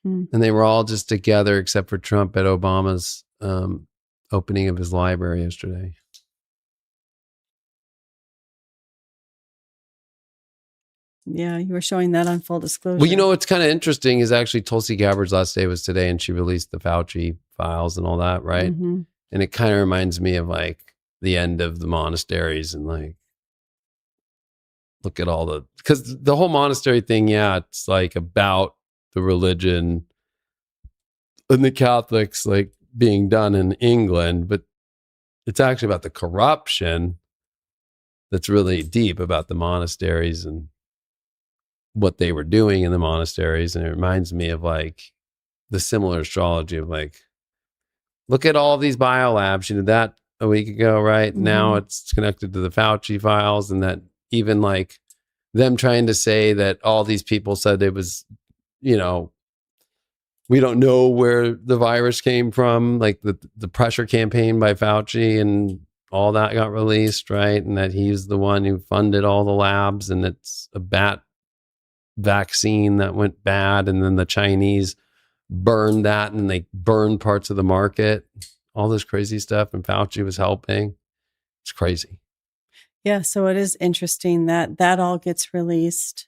And they were all just together except for Trump at Obama's opening of his library yesterday. Yeah, you were showing that on Full Disclosure. Well, what's kind of interesting is actually Tulsi Gabbard's last day was today, and she released the Fauci files and all that, right? Mm-hmm. And it kind of reminds me of like the end of the monasteries and like, look at because the whole monastery thing, yeah, it's like about the religion and the Catholics like being done in England, but it's actually about the corruption that's really deep about the monasteries and what they were doing in the monasteries. And it reminds me of like the similar astrology of like, look at all these biolabs. You did that a week ago, right? Mm-hmm. Now it's connected to the Fauci files, and that even like them trying to say that all these people said it was, we don't know where the virus came from, like the pressure campaign by Fauci and all that got released, right? And that he's the one who funded all the labs, and it's a bat vaccine that went bad, and then the Chinese burned that, and they burned parts of the market, all this crazy stuff, and Fauci was helping. It's crazy. Yeah, so it is interesting that all gets released.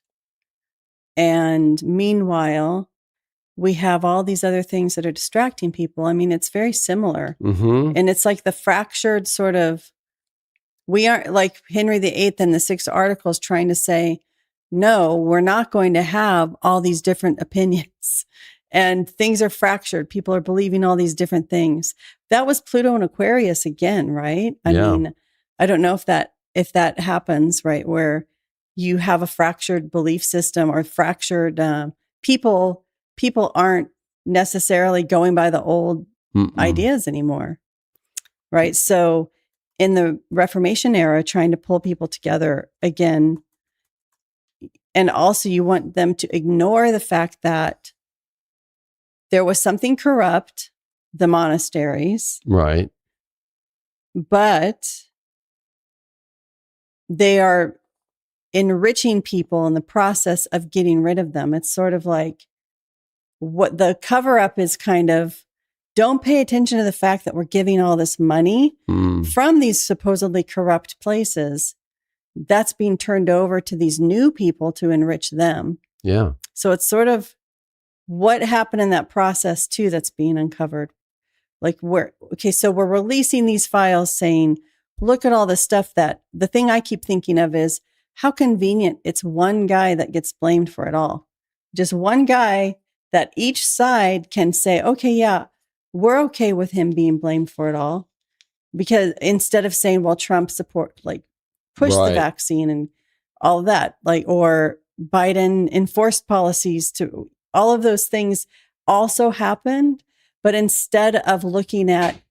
And meanwhile, we have all these other things that are distracting people. I mean, it's very similar. Mm-hmm. And it's like the fractured sort of We aren't like Henry VIII and the 6 articles trying to say, no, we're not going to have all these different opinions and things are fractured. People are believing all these different things. That was Pluto and Aquarius again, right? I mean, I don't know if that happens, right? Where you have a fractured belief system or fractured people aren't necessarily going by the old ideas anymore, right? So in the Reformation era, trying to pull people together again, and also you want them to ignore the fact that there was something corrupt, the monasteries, right? But they are enriching people in the process of getting rid of them. It's sort of like what the cover up is kind of, don't pay attention to the fact that we're giving all this money from these supposedly corrupt places. That's being turned over to these new people to enrich them. Yeah. So it's sort of what happened in that process too that's being uncovered. Like so we're releasing these files saying, look at all the stuff that the thing I keep thinking of is how convenient it's one guy that gets blamed for it all. Just one guy that each side can say, okay, yeah, we're okay with him being blamed for it all. Because instead of saying, well, Trump pushed the vaccine and all of that, or Biden enforced policies to all of those things also happened. But instead of looking at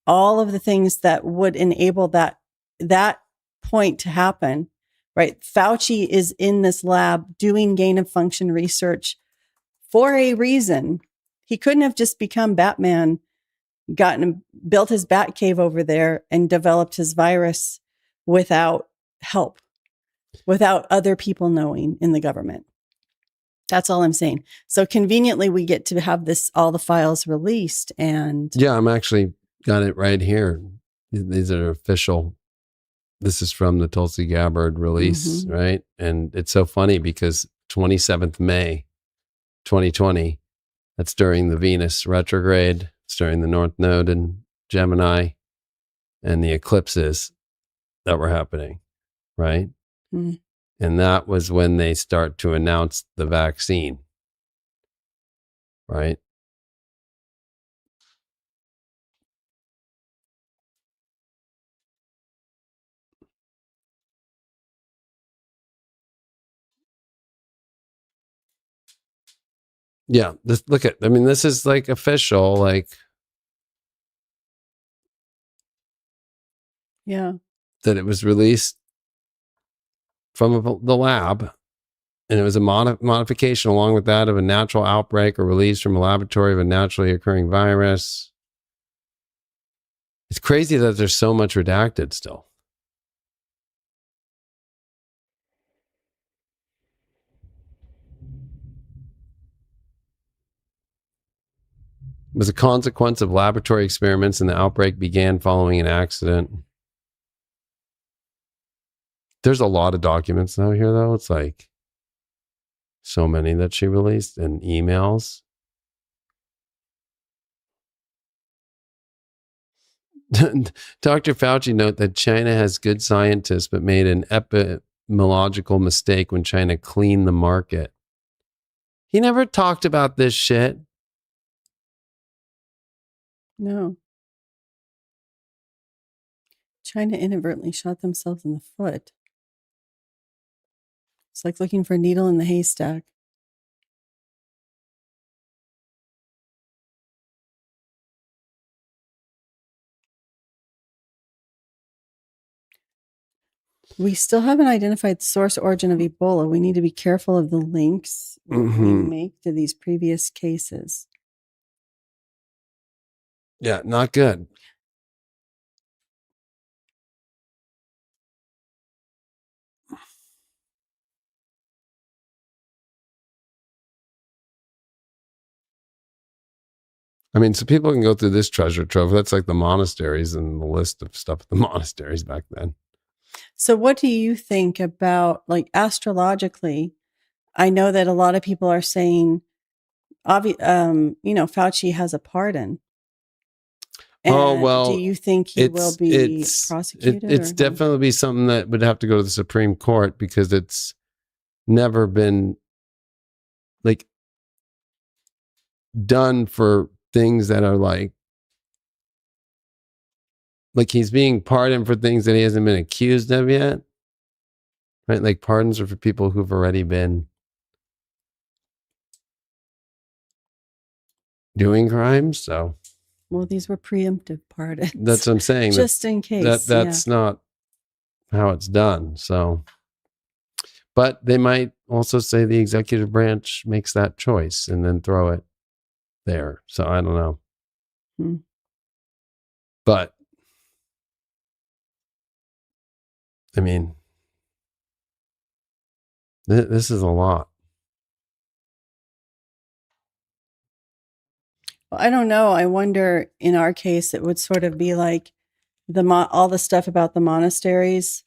all of the things that would enable that point to happen, right? Fauci is in this lab doing gain of function research for a reason. He couldn't have just become Batman, built his bat cave over there and developed his virus without help, without other people knowing in the government. That's all I'm saying. So conveniently, we get to have all the files released. And yeah, I'm actually got it right here. These are official. This is from the Tulsi Gabbard release, right? And it's so funny because 27th May, 2020, that's during the Venus retrograde. It's during the North Node in Gemini and the eclipses that were happening, right? Mm. And that was when they start to announce the vaccine, right? Yeah, this is like official, yeah, that it was released from the lab. And it was a modification along with that of a natural outbreak or release from a laboratory of a naturally occurring virus. It's crazy that there's so much redacted still. It was a consequence of laboratory experiments, and the outbreak began following an accident. There's a lot of documents out here, though. It's like so many that she released and emails. Dr. Fauci note that China has good scientists, but made an epidemiological mistake when trying to clean the market. He never talked about this shit. No. China inadvertently shot themselves in the foot. It's like looking for a needle in the haystack. We still haven't identified the source origin of Ebola. We need to be careful of the links we make to these previous cases. Yeah, not good. I mean, so people can go through this treasure trove. That's like the monasteries and the list of stuff at the monasteries back then. So what do you think about, astrologically? I know that a lot of people are saying, Fauci has a pardon. And do you think he will be prosecuted? It's definitely be something that would have to go to the Supreme Court, because it's never been like done for things that are like he's being pardoned for things that he hasn't been accused of yet, right? Like pardons are for people who've already been doing crimes. So, well, these were preemptive pardons. That's what I'm saying. Just in case. That's not how it's done. So, but they might also say the executive branch makes that choice and then throw it there. So I don't know. But I mean, this is a lot. Well, I don't know. I wonder, in our case, it would sort of be like all the stuff about the monasteries,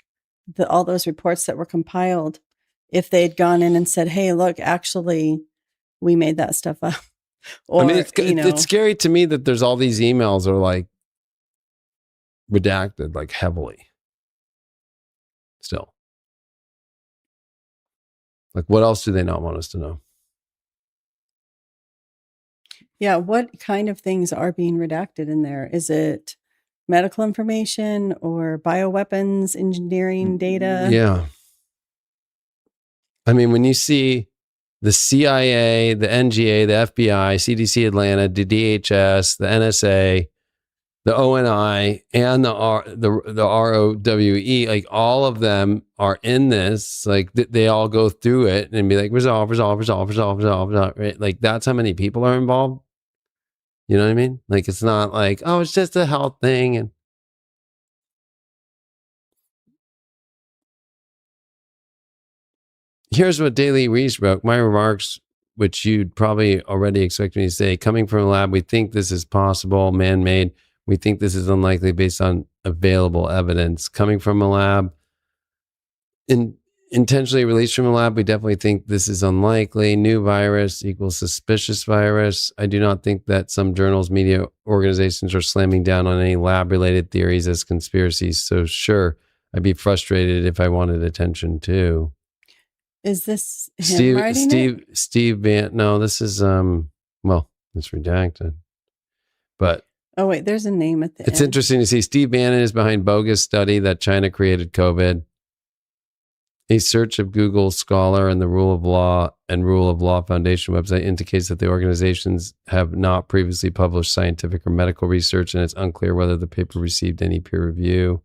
all those reports that were compiled. If they'd gone in and said, "Hey, look, actually, we made that stuff up," or I mean, it's scary to me that there's all these emails are like redacted, like heavily. Still, like, what else do they not want us to know? Yeah, what kind of things are being redacted in there? Is it medical information or bioweapons engineering data? Yeah. I mean, when you see the CIA, the NGA, the FBI, CDC Atlanta, the DHS, the NSA, the ONI, and the ROWE, like all of them are in this. Like they all go through it and be like, resolve. Right? Like that's how many people are involved. You know what I mean? Like it's not like, oh, it's just a health thing. And here's what Daily Reese wrote. My remarks, which you'd probably already expect me to say, coming from a lab, we think this is possible, man-made. We think this is unlikely based on available evidence. Coming from a lab, intentionally released from a lab, we definitely think this is unlikely. New virus equals suspicious virus. I do not think that some journals, media organizations are slamming down on any lab-related theories as conspiracies. So sure, I'd be frustrated if I wanted attention too. Is this him writing it? Steve Van? No, this is well, it's redacted. But oh wait, there's a name at the end. It's interesting to see Steve Bannon is behind bogus study that China created COVID. A search of Google Scholar and the Rule of Law Foundation website indicates that the organizations have not previously published scientific or medical research, and it's unclear whether the paper received any peer review.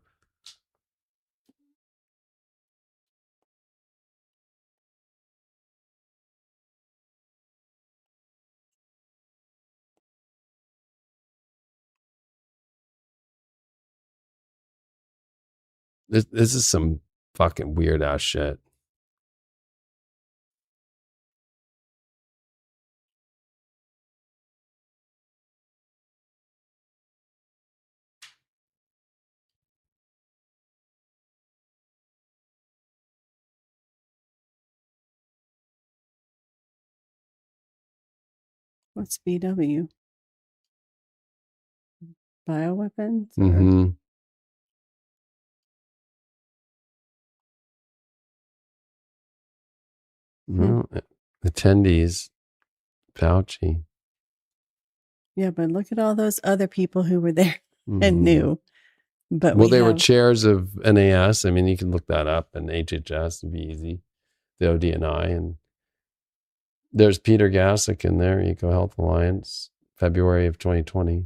This is some fucking weird ass shit. What's BW? Bioweapons? Mm-hmm. Well, attendees, Fauci. Yeah, but look at all those other people who were there and knew. But well, they were chairs of NAS. I mean, you can look that up, and HHS would be easy. The ODNI, and there's Peter Gassick in there, Eco Health Alliance, February of 2020.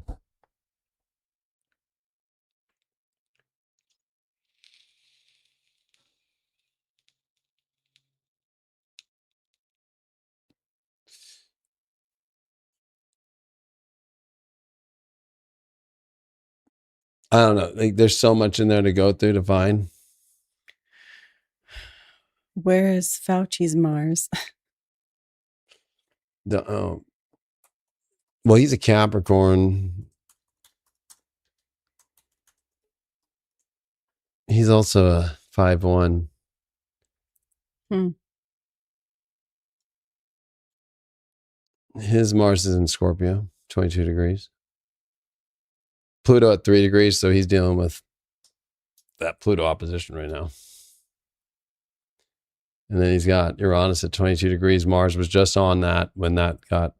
I don't know. Like, there's so much in there to go through to find. Where is Fauci's Mars? Well, he's a Capricorn. He's also a 5-1. His Mars is in Scorpio, 22 degrees. Pluto at 3 degrees, so he's dealing with that Pluto opposition right now. And then he's got Uranus at 22 degrees. Mars was just on that when that got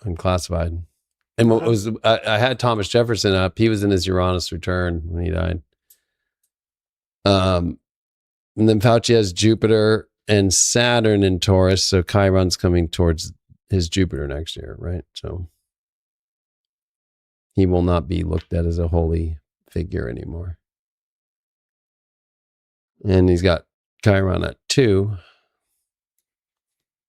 unclassified. And what was I had Thomas Jefferson up. He was in his Uranus return when he died. And then Fauci has Jupiter and Saturn in Taurus, so Chiron's coming towards his Jupiter next year, right? So he will not be looked at as a holy figure anymore. And he's got Chiron at 2.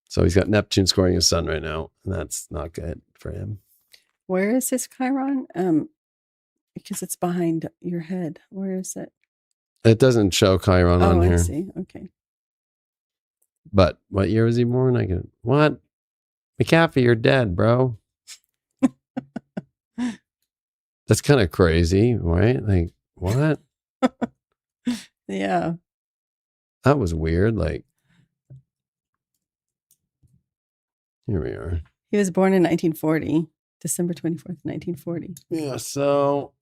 So he's got Neptune scoring his sun right now, and that's not good for him. Where is his Chiron? Because it's behind your head. Where is it? It doesn't show Chiron on here. Oh, I see. Okay. But what year was he born? What? McAfee, you're dead, bro. That's kind of crazy, right? Like, what? Yeah. That was weird. Like, here we are. He was born in 1940, December 24th, 1940. Yeah, so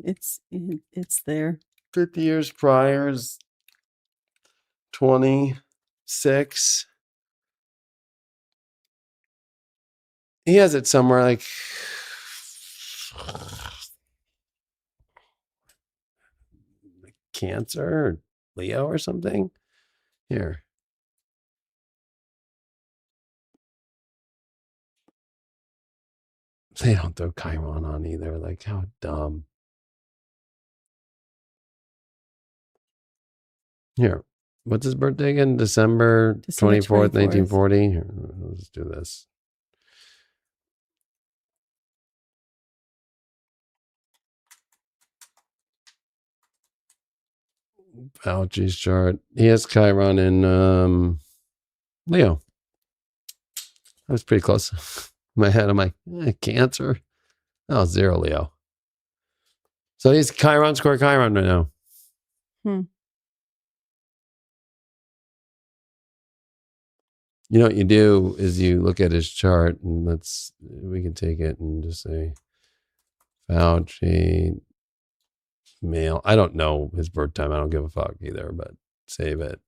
It's there. 50 years prior is 26. He has it somewhere like Cancer or Leo or something. Here. They don't throw Chiron on either. Like, how dumb. Here. What's his birthday again? December 24th, 1940. Here, let's do this. Fauci's chart. He has Chiron in Leo. That was pretty close. In my head, I'm like, Cancer. Oh, 0 Leo. So he's Chiron score Chiron right now. You know what you do is you look at his chart, and we can take it and just say Fauci male. I don't know his birth time. I don't give a fuck either, but save it.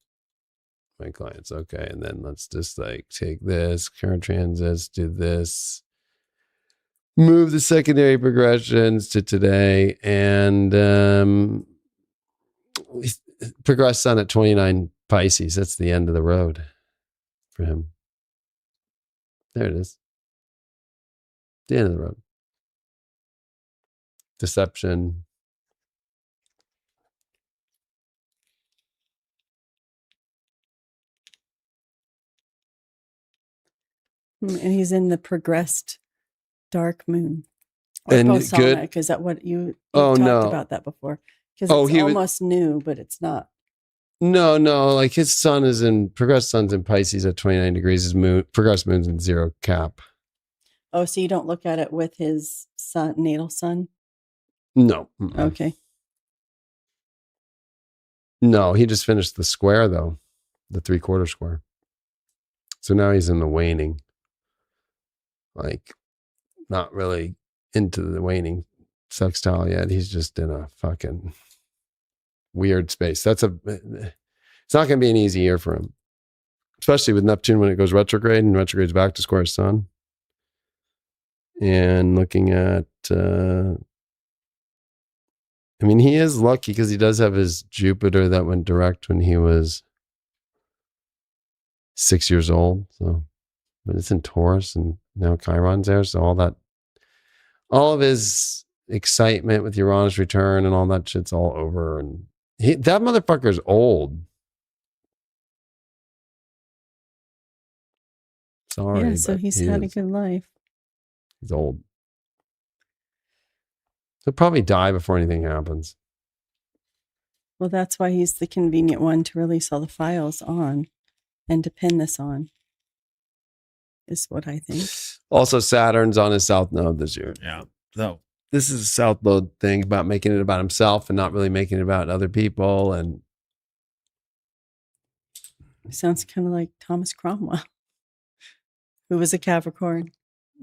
My clients. Okay. And then let's just like take this current transits, do this, move the secondary progressions to today, and progress sun at 29 Pisces. That's the end of the road for him. There it is. The end of the road. Deception. And he's in the progressed dark moon. Or And Bosonic. Is that what you talked about that before? Because it's almost new, but it's not. No. Like his sun is in progressed sun's in Pisces at 29 degrees. His moon, progressed moon's in 0 Cap. Oh, so you don't look at it with his sun, natal sun? No. Okay. No, he just finished the square though, the 3/4 square. So now he's in the waning. Like, not really into the waning sextile yet. He's just in a fucking weird space. It's not going to be an easy year for him, especially with Neptune when it goes retrograde and retrogrades back to square sun. And looking at, I mean, he is lucky because he does have his Jupiter that went direct when he was 6 years old. So, but it's in Taurus and now Chiron's there. So all of his excitement with Uranus return and all that shit's all over. And that motherfucker's old. Sorry. Yeah, so he's had a good life. He's old. He'll probably die before anything happens. Well, that's why he's the convenient one to release all the files on and to pin this on, is what I think. Also, Saturn's on his south node this year. Yeah. So this is a south node thing about making it about himself and not really making it about other people. And sounds kind of like Thomas Cromwell, who was a Capricorn.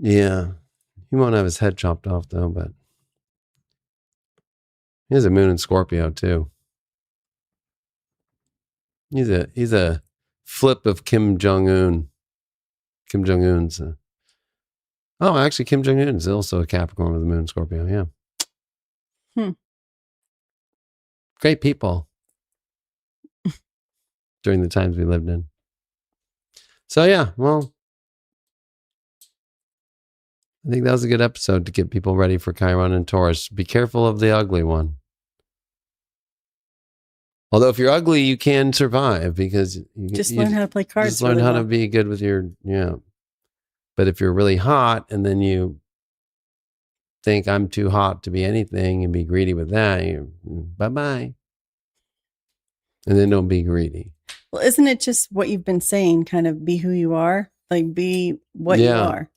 Yeah. He won't have his head chopped off, though, but he has a moon in Scorpio, too. He's a flip of Kim Jong-un. Kim Jong-un's... actually, Kim Jong-un is also a Capricorn with a moon in Scorpio, yeah. Great people. During the times we lived in. So, yeah, well... I think that was a good episode to get people ready for Chiron and Taurus. Be careful of the ugly one. Although if you're ugly, you can survive because you just learn how to play cards. Just learn really how well. to be good with your, yeah. But if you're really hot and then you think I'm too hot to be anything and be greedy with that, bye-bye. And then don't be greedy. Well, isn't it just what you've been saying? Kind of be who you are, like be what you are.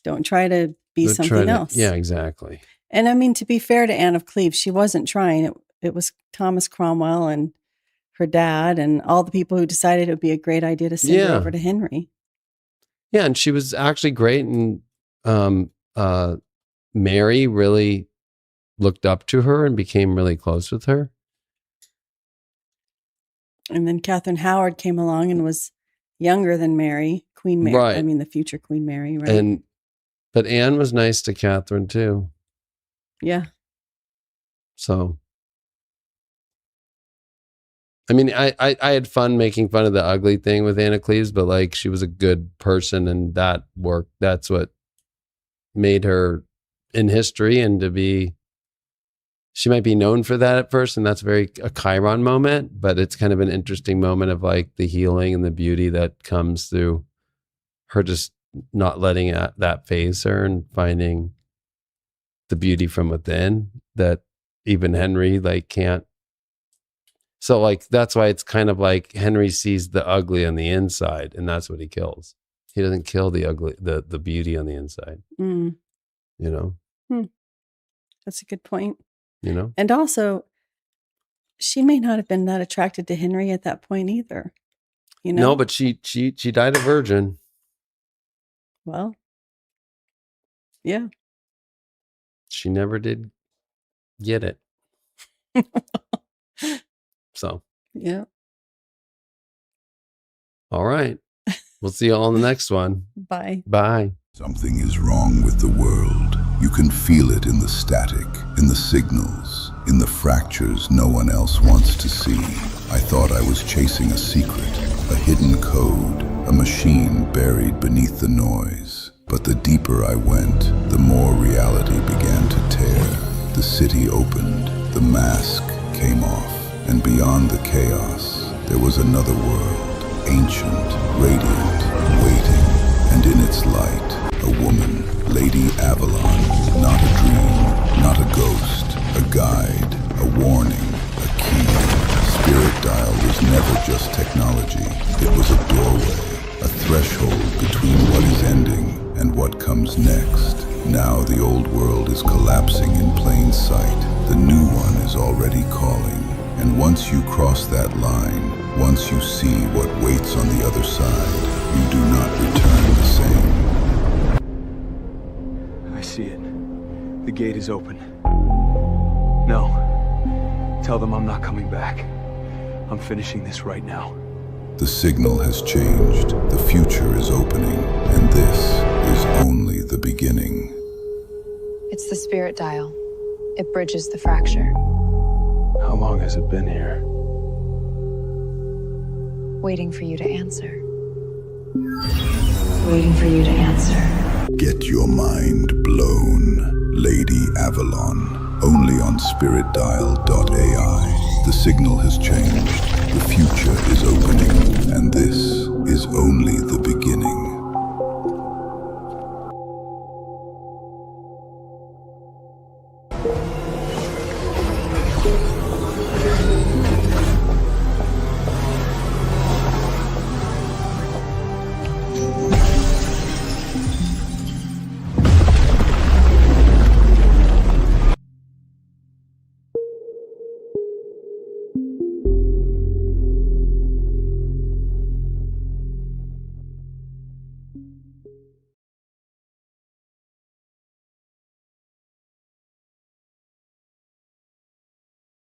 Don't try to be something else. Yeah, exactly. And I mean, to be fair to Anne of Cleves, she wasn't trying. It was Thomas Cromwell and her dad and all the people who decided it would be a great idea to send her over to Henry. Yeah, and she was actually great. And Mary really looked up to her and became really close with her. And then Catherine Howard came along and was younger than Mary, Queen Mary. Right. I mean, the future Queen Mary, right? But Anne was nice to Catherine too. Yeah. So, I mean, I had fun making fun of the ugly thing with Anne of Cleves, but like she was a good person and that worked. That's what made her in history, and she might be known for that at first, and that's a Chiron moment, but it's kind of an interesting moment of like the healing and the beauty that comes through her just not letting that phase her and finding the beauty from within that even Henry like can't. So like that's why it's kind of like Henry sees the ugly on the inside, and that's what he kills. He doesn't kill the ugly, the beauty on the inside. You know. That's a good point. You know, and also she may not have been that attracted to Henry at that point either. You know, no, but she died a virgin. Well, yeah. She never did get it. So. Yeah. All right. We'll see you all in the next one. Bye. Bye. Something is wrong with the world. You can feel it in the static, in the signals, in the fractures no one else wants to see. I thought I was chasing a secret, a hidden code, a machine buried beneath the noise. But the deeper I went, the more reality began to tear. The city opened, the mask came off, and beyond the chaos, there was another world, ancient, radiant, waiting, and in its light, a woman, Lady Avalon, not a dream, not a ghost, a guide, a warning, a key. Spirit Dial was never just technology, it was a doorway, a threshold between what is ending and what comes next. Now the old world is collapsing in plain sight. The new one is already calling. And once you cross that line, once you see what waits on the other side, you do not return the same. I see it. The gate is open. No. Tell them I'm not coming back. I'm finishing this right now. The signal has changed, the future is opening, and this is only the beginning. It's the Spirit Dial. It bridges the fracture. How long has it been here? Waiting for you to answer. Waiting for you to answer. Get your mind blown. Lady Avalon, only on spiritdial.ai. The signal has changed, the future is opening, and this is only the beginning.